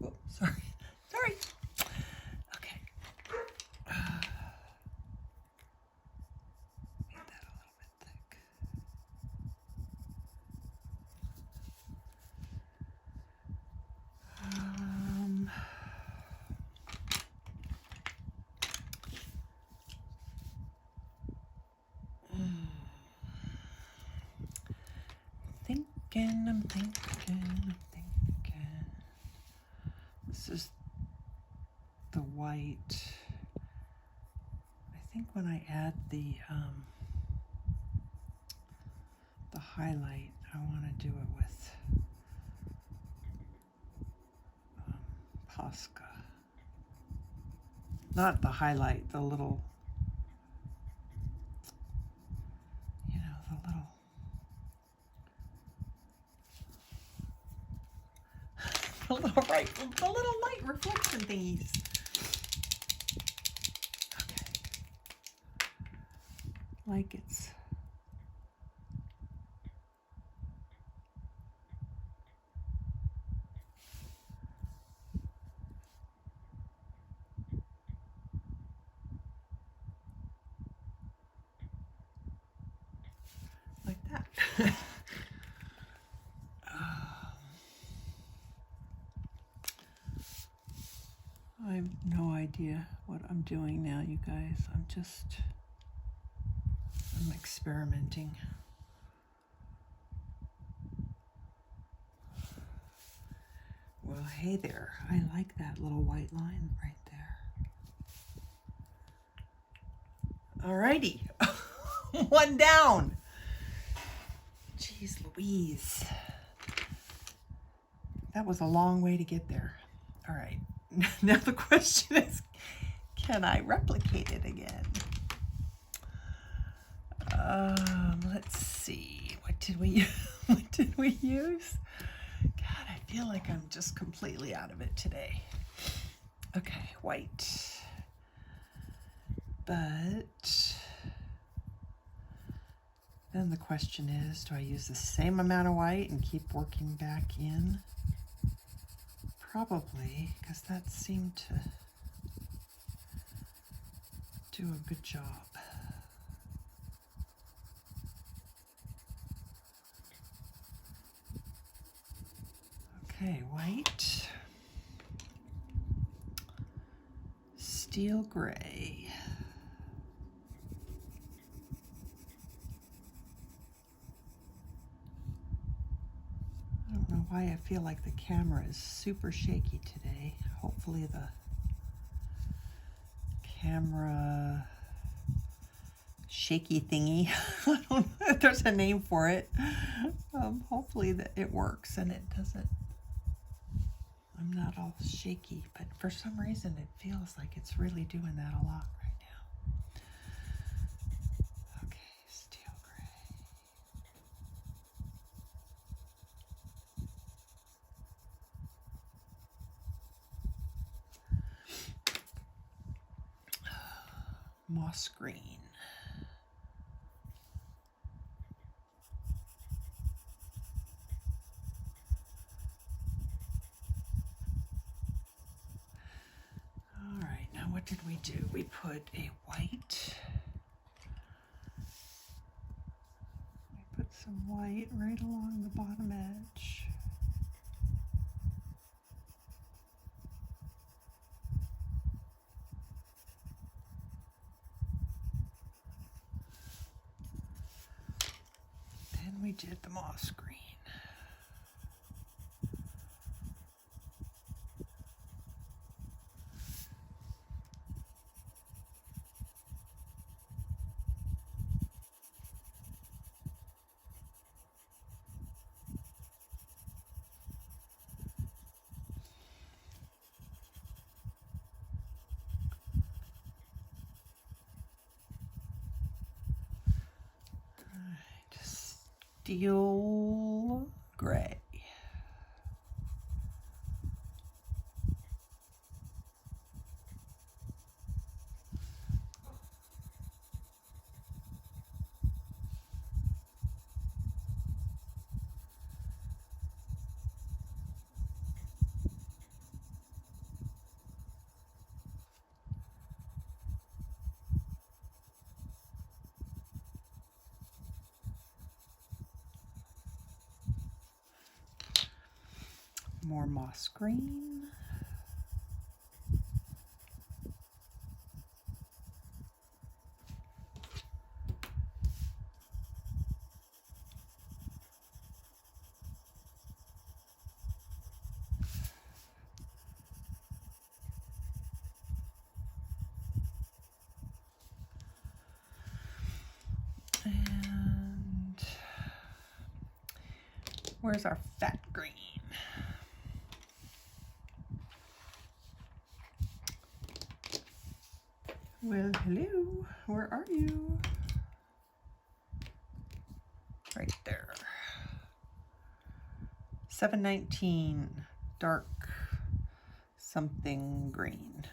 Oh, sorry. Okay. Make that a little bit thick. I'm thinking. This is the white. I think when I add the highlight, I want to do it with Posca. Not the highlight, the little, you know, the little light reflection thingies. Okay. Like it's like that. I have no idea what I'm doing now, you guys. I'm experimenting. Well, hey there. I like that little white line right there. Alrighty. One down. Jeez Louise. That was a long way to get there. All right. Now the question is, can I replicate it again? Let's see. What did we use? God, I feel like I'm just completely out of it today. Okay, white. But then the question is, do I use the same amount of white and keep working back in? Probably, because that seemed to do a good job. Okay, white, steel gray. I don't know why I feel like the camera is super shaky today. Hopefully the camera shaky thingy, I don't know if there's a name for it. Hopefully that it works and it doesn't, I'm not all shaky, but for some reason it feels like it's really doing that a lot right now. Okay, steel gray. Moss green. All right, now what did we do? We put a white. We put some white right along the bottom edge. Then we did the moss green. Steel gray. More moss green. Where's our fat green? Well, hello, where are you? Right there. 719, dark something green.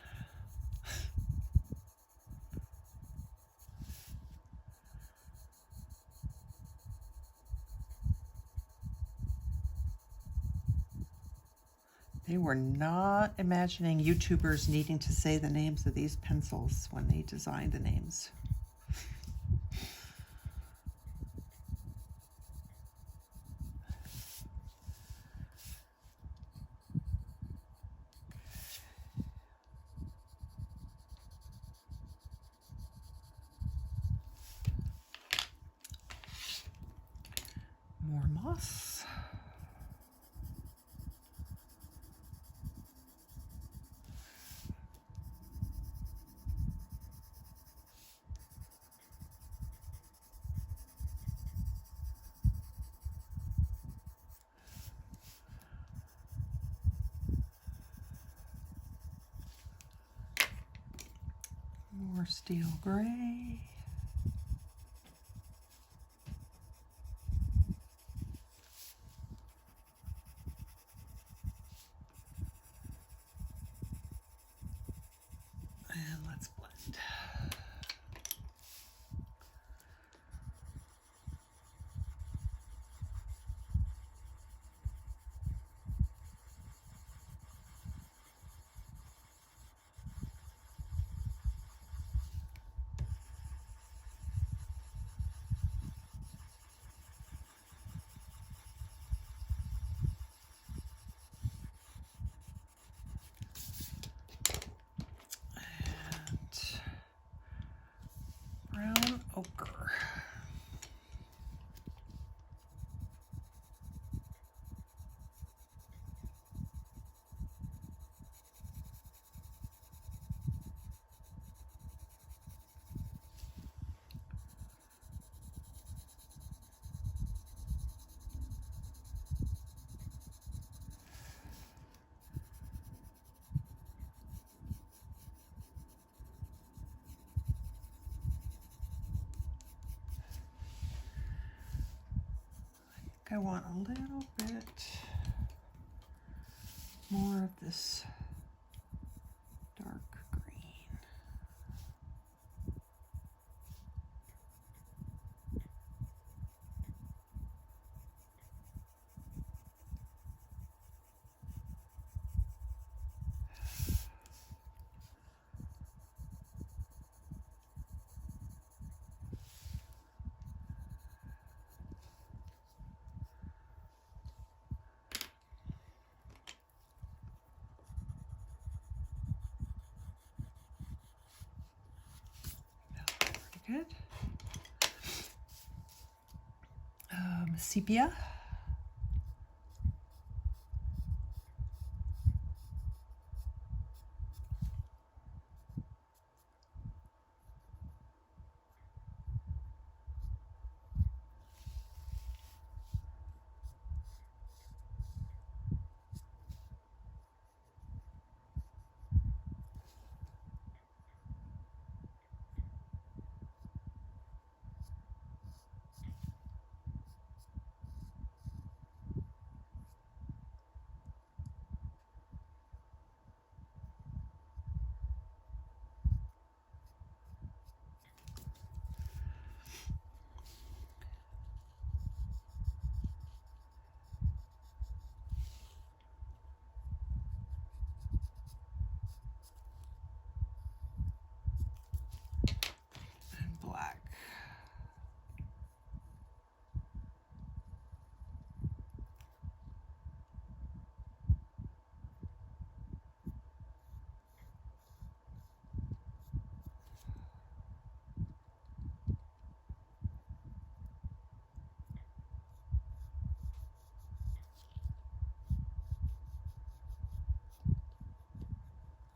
They were not imagining YouTubers needing to say the names of these pencils when they designed the names. More moss. More steel gray. And let's blend. Brown ochre. I want a little bit more of this dark green. Good. Sepia.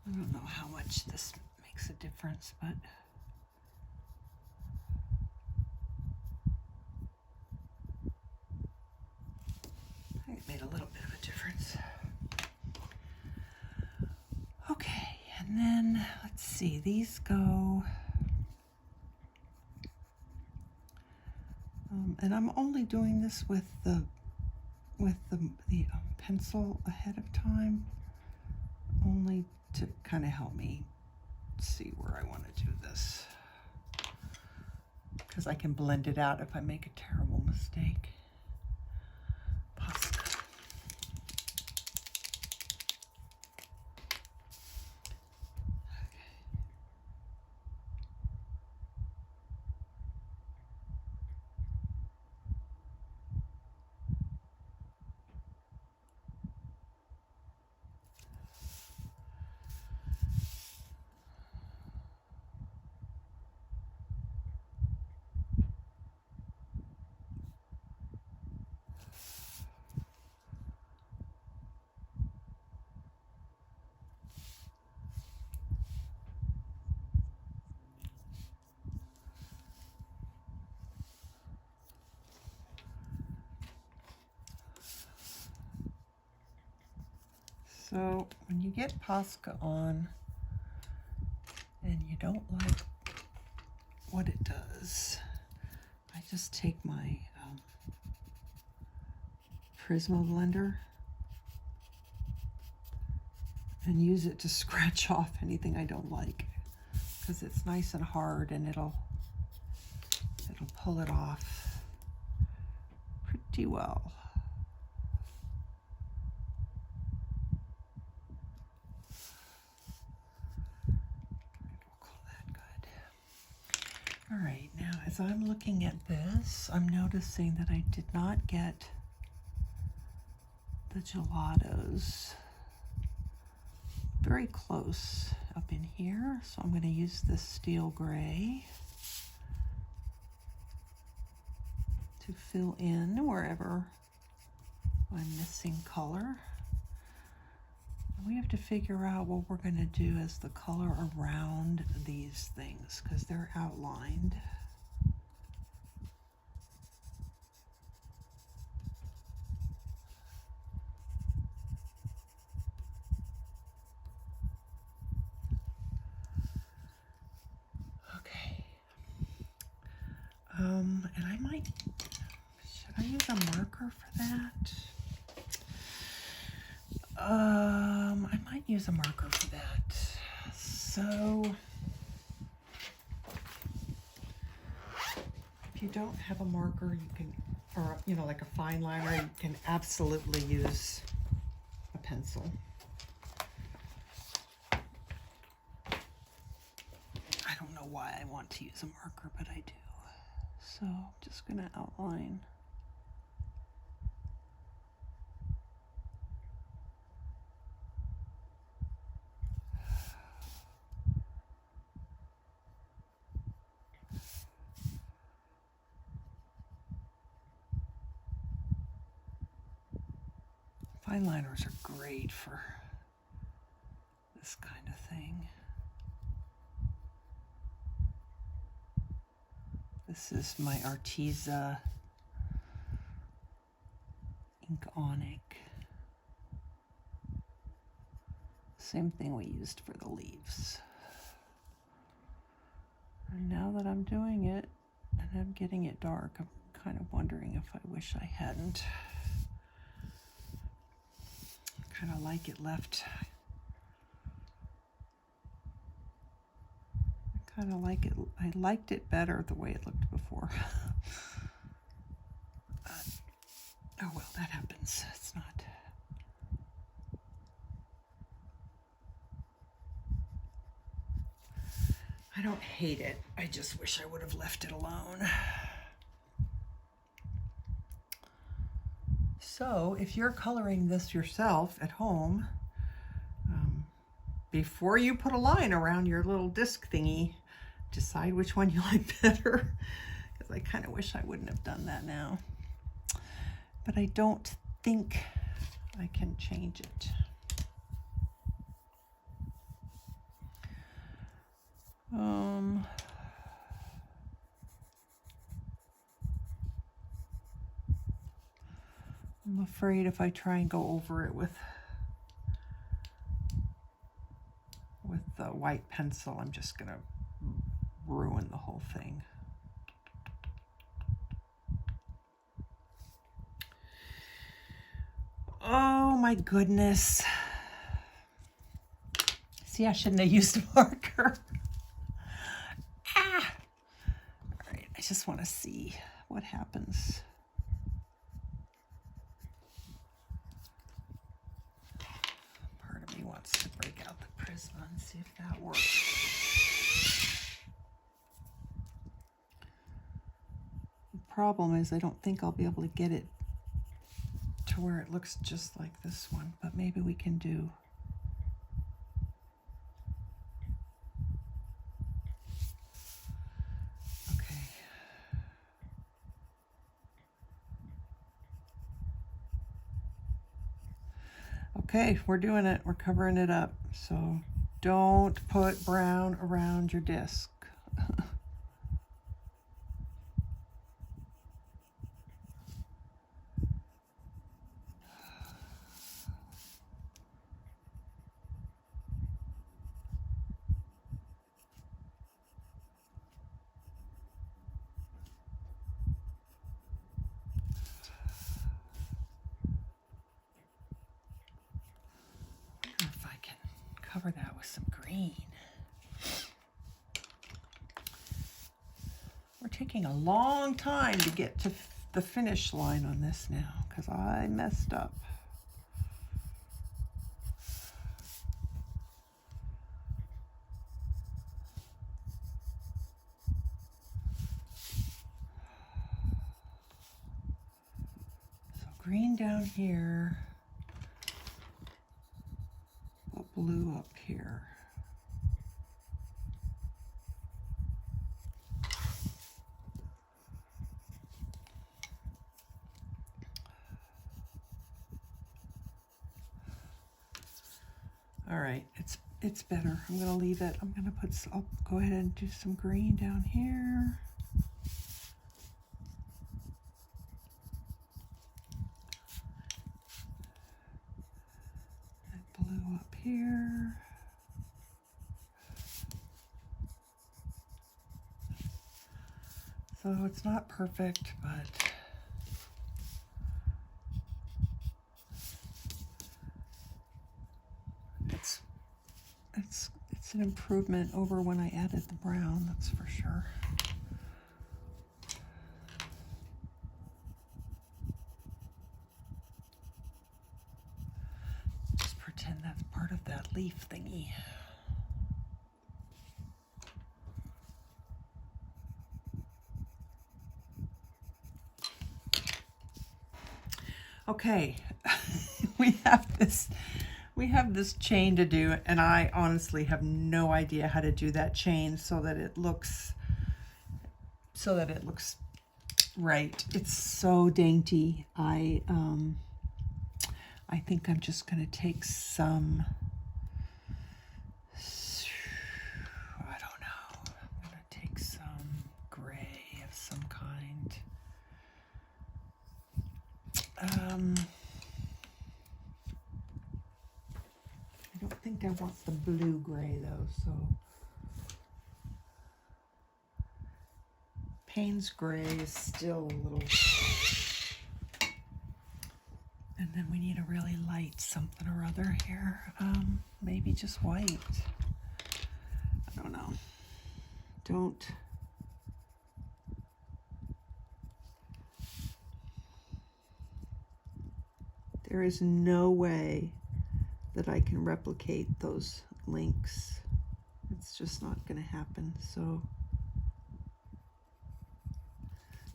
I don't know how much this makes a difference, but made a little bit of a difference. Okay, and then let's see, these go, and I'm only doing this with the pencil ahead of time, only to kind of help me see where I want to do this, because I can blend it out if I make a terrible mistake. Posca. So when you get Posca on and you don't like what it does, I just take my Prisma blender and use it to scratch off anything I don't like, because it's nice and hard and it'll pull it off pretty well. All right, now as I'm looking at this, I'm noticing that I did not get the Gelatos very close up in here, so I'm going to use this steel gray to fill in wherever I'm missing color. We have to figure out what we're going to do as the color around these things, because they're outlined. Okay. And I might, should I use a marker for that? I might use a marker for that. So if you don't have a marker, you can, or you know, like a fine liner, you can absolutely use a pencil. I don't know why I want to use a marker, but I do. So I'm just going to outline. Fine liners are great for this kind of thing. This is my Arteza Ink Onic. Same thing we used for the leaves. And now that I'm doing it and I'm getting it dark, I'm kind of wondering if I wish I hadn't. Kind of like it left. I kind of like it. I liked it better the way it looked before. Oh well, that happens. It's not. I don't hate it. I just wish I would have left it alone. So if you're coloring this yourself at home, before you put a line around your little disc thingy, decide which one you like better, because I kind of wish I wouldn't have done that now. But I don't think I can change it. I'm afraid if I try and go over it with the white pencil, I'm just gonna ruin the whole thing. Oh my goodness. See, I shouldn't have used a marker. Ah! All right, I just want to see what happens. Part of me wants to break out the Prisma and see if that works. The problem is I don't think I'll be able to get it to where it looks just like this one, but maybe we can do. Okay. Okay, we're doing it. We're covering it up. So don't put brown around your disc. Cover that with some green. We're taking a long time to get to the finish line on this now because I messed up. So green down here. Blue up here. All right, it's better. I'm gonna leave it. I'm gonna I'll go ahead and do some green down here. Blue up here. So it's not perfect, but it's an improvement over when I added the brown, that's for sure. Pretend that's part of that leaf thingy. Okay, we have this chain to do, and I honestly have no idea how to do that chain so that it looks right. It's so dainty. I think I'm just going to take some, I don't know, I'm going to take some gray of some kind. I don't think I want the blue gray though, so Payne's gray is still a little. And then we need a really light something or other here. Maybe just white. I don't know. There is no way that I can replicate those links. It's just not going to happen. So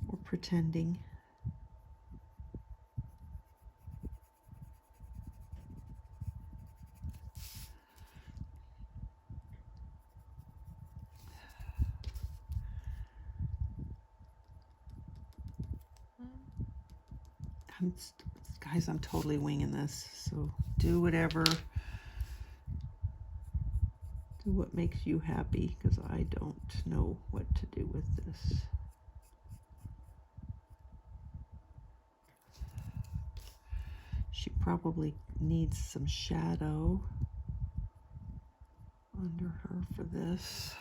we're pretending. Guys, I'm totally winging this, so do whatever, do what makes you happy, because I don't know what to do with this. probably needs some shadow under her for this.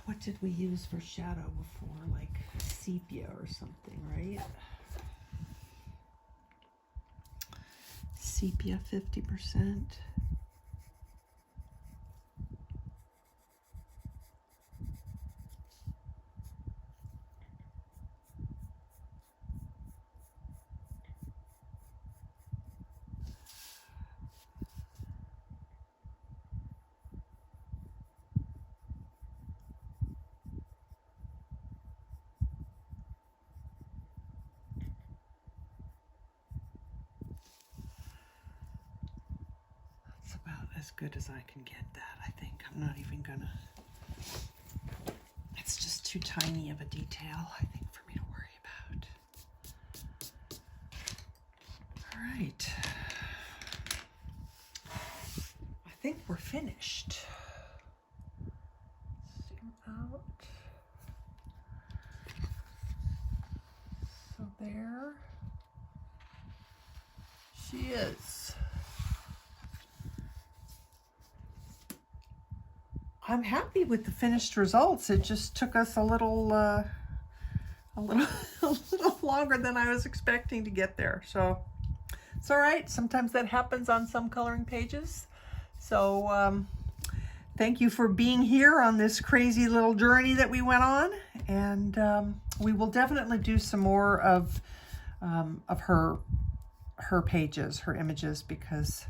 What did we use for shadow before? Like sepia or something, right? Sepia 50%. About as good as I can get that, I think. I'm not even gonna, it's just too tiny of a detail, I think, for me to worry about. All right. I think we're finished. Zoom out. So there she is. I'm happy with the finished results. It just took us a little longer than I was expecting to get there. So it's all right. Sometimes that happens on some coloring pages. So thank you for being here on this crazy little journey that we went on. And we will definitely do some more of her pages, her images, because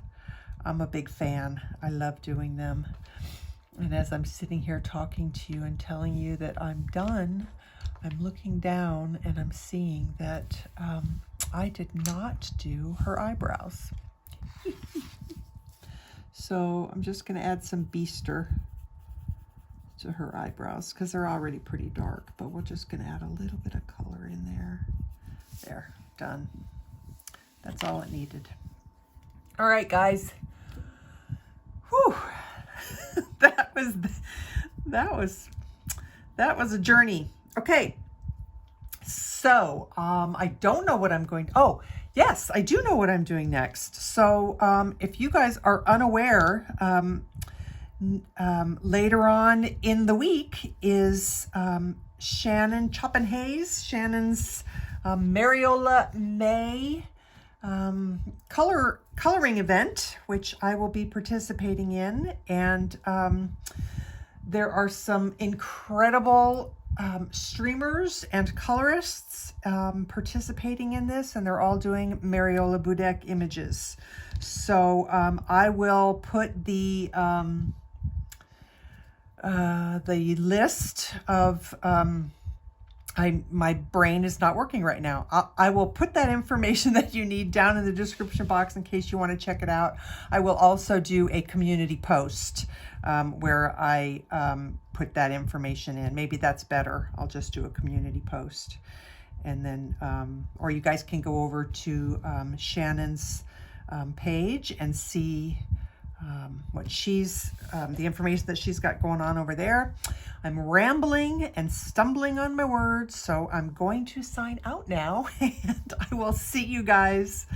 I'm a big fan. I love doing them. And as I'm sitting here talking to you and telling you that I'm done, I'm looking down and I'm seeing that I did not do her eyebrows. So I'm just going to add some Bistre to her eyebrows because they're already pretty dark, but we're just going to add a little bit of color in there. There, done. That's all it needed. All right, guys. Whew. That was a journey. Okay, so I don't know what I'm going to, oh yes, I do know what I'm doing next. So if you guys are unaware, later on in the week is Shannon Choppenhayes, Shannon's Mariola May coloring event, which I will be participating in. And there are some incredible streamers and colorists participating in this, and they're all doing Mariola Budek images. So I will put the list of my brain is not working right now. I will put that information that you need down in the description box in case you want to check it out. I will also do a community post where I put that information in. Maybe that's better. I'll just do a community post. And then, or you guys can go over to Shannon's page and see what she's, the information that she's got going on over there. I'm rambling and stumbling on my words, so I'm going to sign out now, and I will see you guys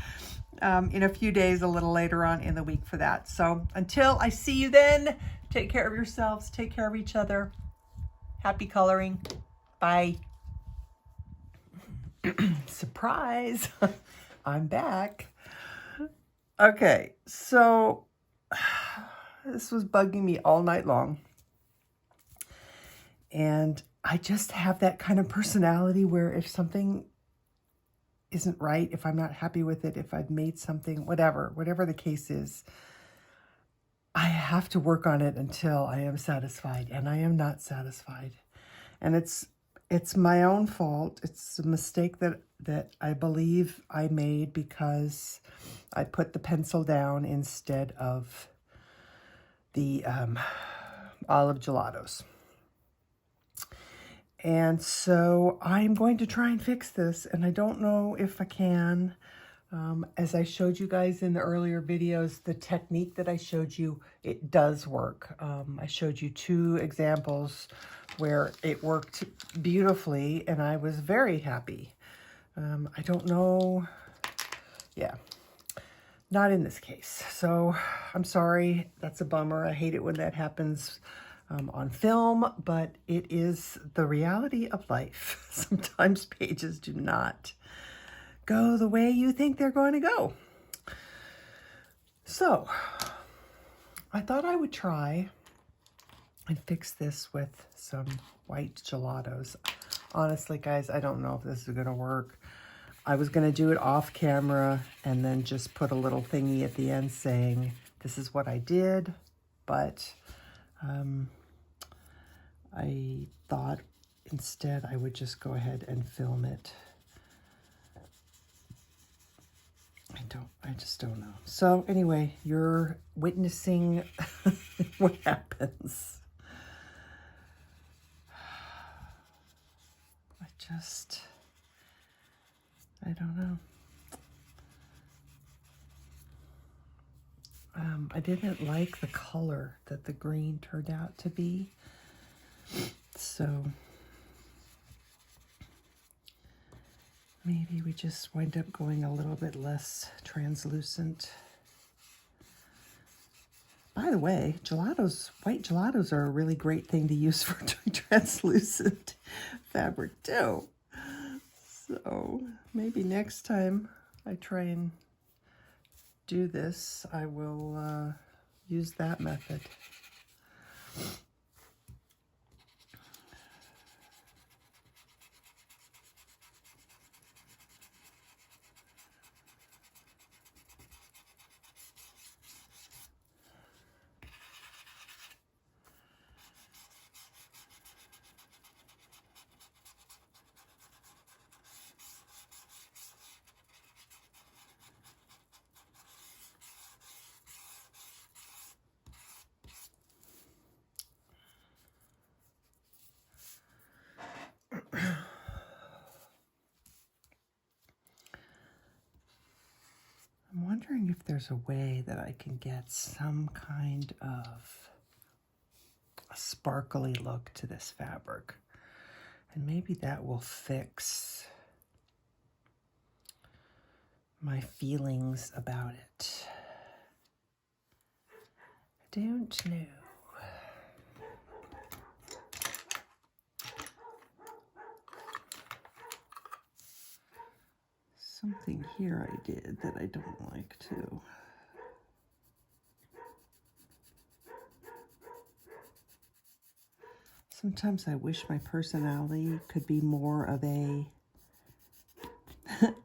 in a few days, a little later on in the week for that. So until I see you then, take care of yourselves, take care of each other. Happy coloring. Bye. Surprise. I'm back. Okay, so this was bugging me all night long. And I just have that kind of personality where if something isn't right, if I'm not happy with it, if I've made something, whatever the case is, I have to work on it until I am satisfied, and I am not satisfied. And it's my own fault. It's a mistake that I believe I made because I put the pencil down instead of the olive gelatos. And so I'm going to try and fix this, and I don't know if I can. As I showed you guys in the earlier videos, the technique that I showed you, it does work. I showed you 2 examples where it worked beautifully, and I was very happy. I don't know. Yeah, not in this case. So I'm sorry. That's a bummer. I hate it when that happens on film, but it is the reality of life. Sometimes pages do not go the way you think they're going to go. So I thought I would try and fix this with some white gelatos. Honestly, guys, I don't know if this is going to work. I was going to do it off camera and then just put a little thingy at the end saying, this is what I did, but I thought instead I would just go ahead and film it. I just don't know. So anyway, you're witnessing what happens. I don't know. I didn't like the color that the green turned out to be. So maybe we just wind up going a little bit less translucent. By the way, gelatos, white gelatos are a really great thing to use for doing translucent fabric too. So maybe next time I try and do this, I will use that method. I'm wondering if there's a way that I can get some kind of a sparkly look to this fabric. And maybe that will fix my feelings about it. I don't know. Something here I did that I don't like too. Sometimes I wish my personality could be more of a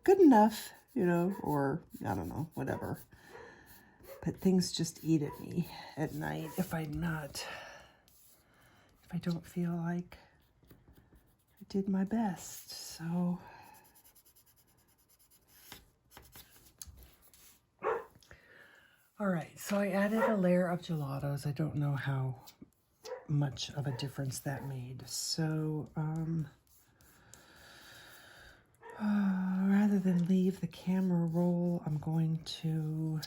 good enough, you know, or I don't know, whatever. But things just eat at me at night if I don't feel like I did my best. So all right, so I added a layer of gelatos. I don't know how much of a difference that made. So rather than leave the camera roll, I'm going to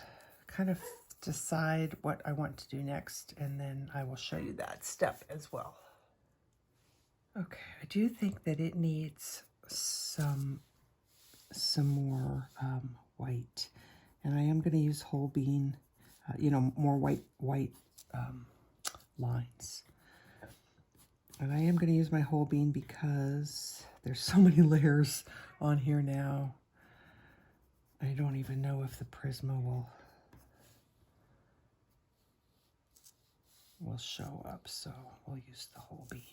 kind of decide what I want to do next, and then I will show you that step as well. Okay, I do think that it needs some more white, and I am going to use Holbein, more white lines. And I am going to use my Holbein because there's so many layers on here now. I don't even know if the Prisma will show up, so we'll use the Holbein.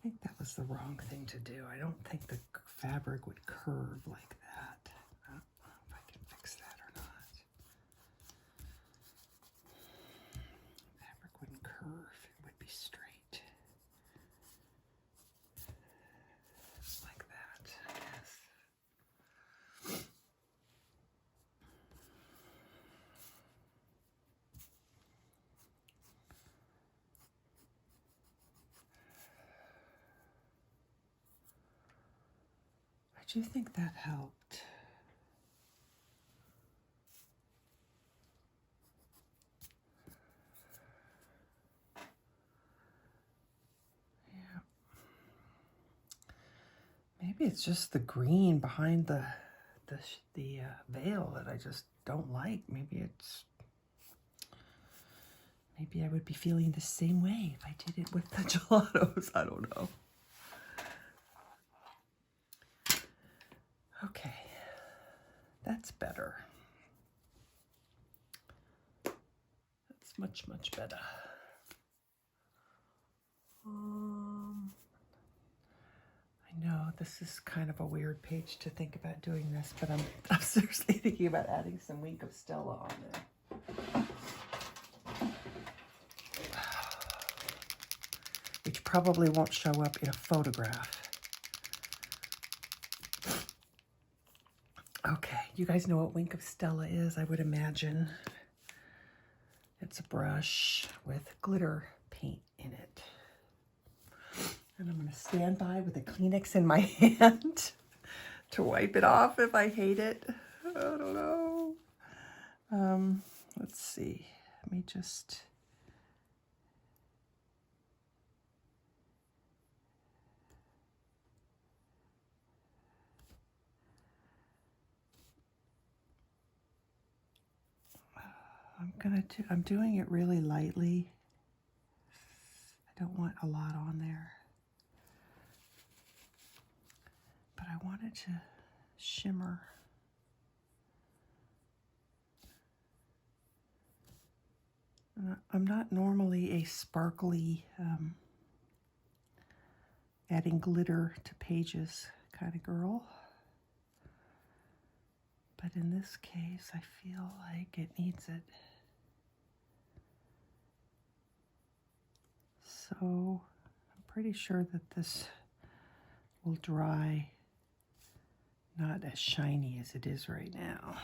think that was the wrong thing to do. I don't think the fabric would curve like that. I don't know if I can fix that or not. Fabric wouldn't curve, it would be straight. Like that, yes. I do think that helped. Yeah. Maybe it's just the green behind the veil that I just don't like. Maybe I would be feeling the same way if I did it with the gelatos. I don't know. Okay, that's better. That's much, much better. I know this is kind of a weird page to think about doing this, but I'm seriously thinking about adding some Wink of Stella on there. Which probably won't show up in a photograph. Okay, you guys know what Wink of Stella is, I would imagine. It's a brush with glitter paint in it. And I'm going to stand by with a Kleenex in my hand to wipe it off if I hate it. I don't know. Let's see. Let me just... I'm doing it really lightly. I don't want a lot on there. But I want it to shimmer. I'm not normally a sparkly, adding glitter to pages kind of girl. But in this case, I feel like it needs it. So I'm pretty sure that this will dry not as shiny as it is right now.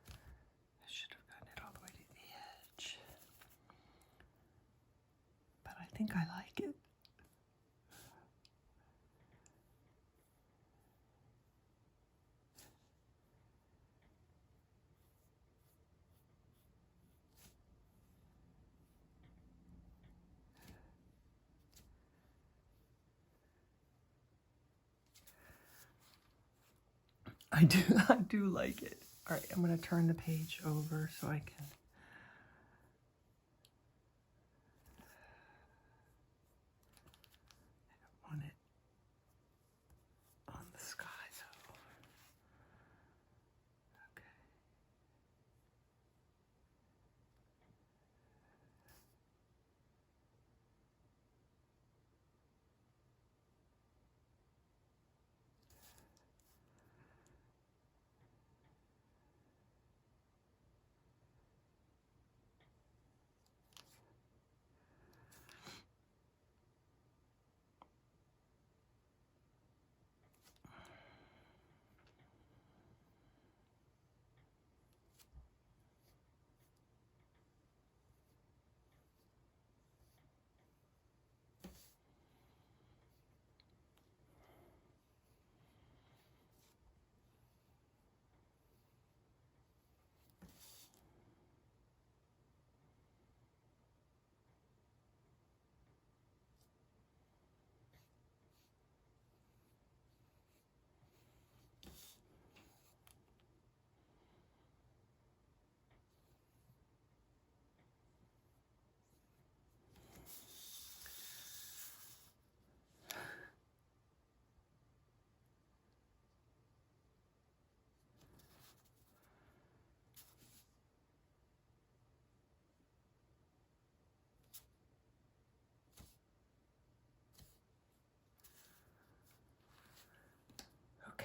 I should have gotten it all the way to the edge. But I think I like it. I do like it. All right, I'm going to turn the page over so I can. I don't want it on the sky though. Okay.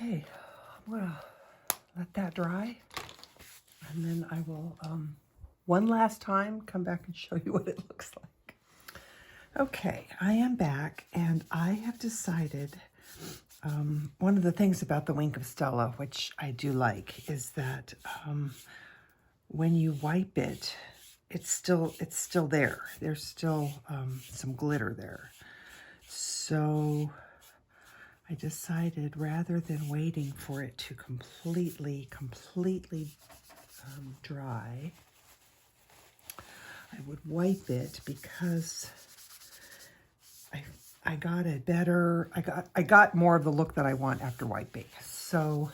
Okay, I'm gonna let that dry, and then I will, one last time, come back and show you what it looks like. Okay, I am back, and I have decided, one of the things about the Wink of Stella, which I do like, is that when you wipe it, it's still there. There's still some glitter there. So I decided, rather than waiting for it to completely dry, I would wipe it, because I got a better, I got more of the look that I want after wiping. So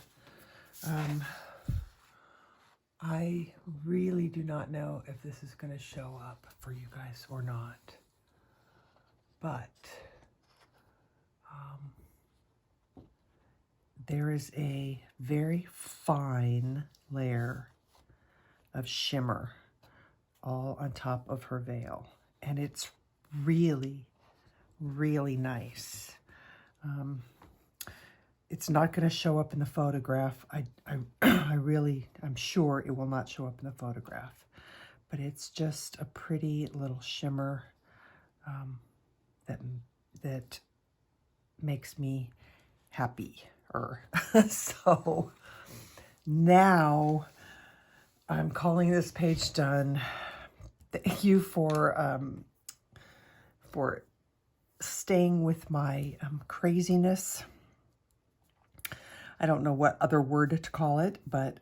I really do not know if this is going to show up for you guys or not, but there is a very fine layer of shimmer all on top of her veil, and it's really nice. It's not going to show up in the photograph. I'm sure it will not show up in the photograph, but it's just a pretty little shimmer that makes me happy. So now I'm calling this page done. Thank you for staying with my craziness. I don't know what other word to call it, but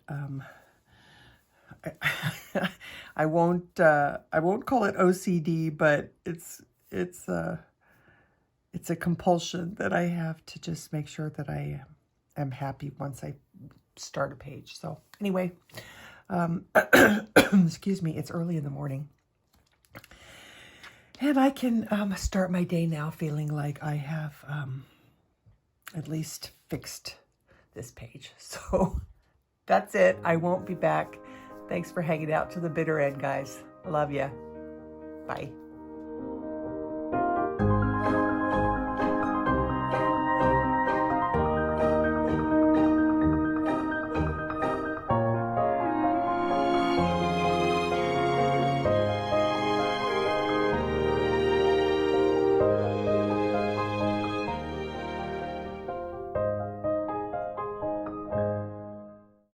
I won't call it OCD, but it's a compulsion that I have to just make sure that I am happy once I start a page. So anyway, excuse me, it's early in the morning, and I can start my day now feeling like I have at least fixed this page. So that's it. I won't be back. Thanks for hanging out to the bitter end, guys. Love ya. Bye.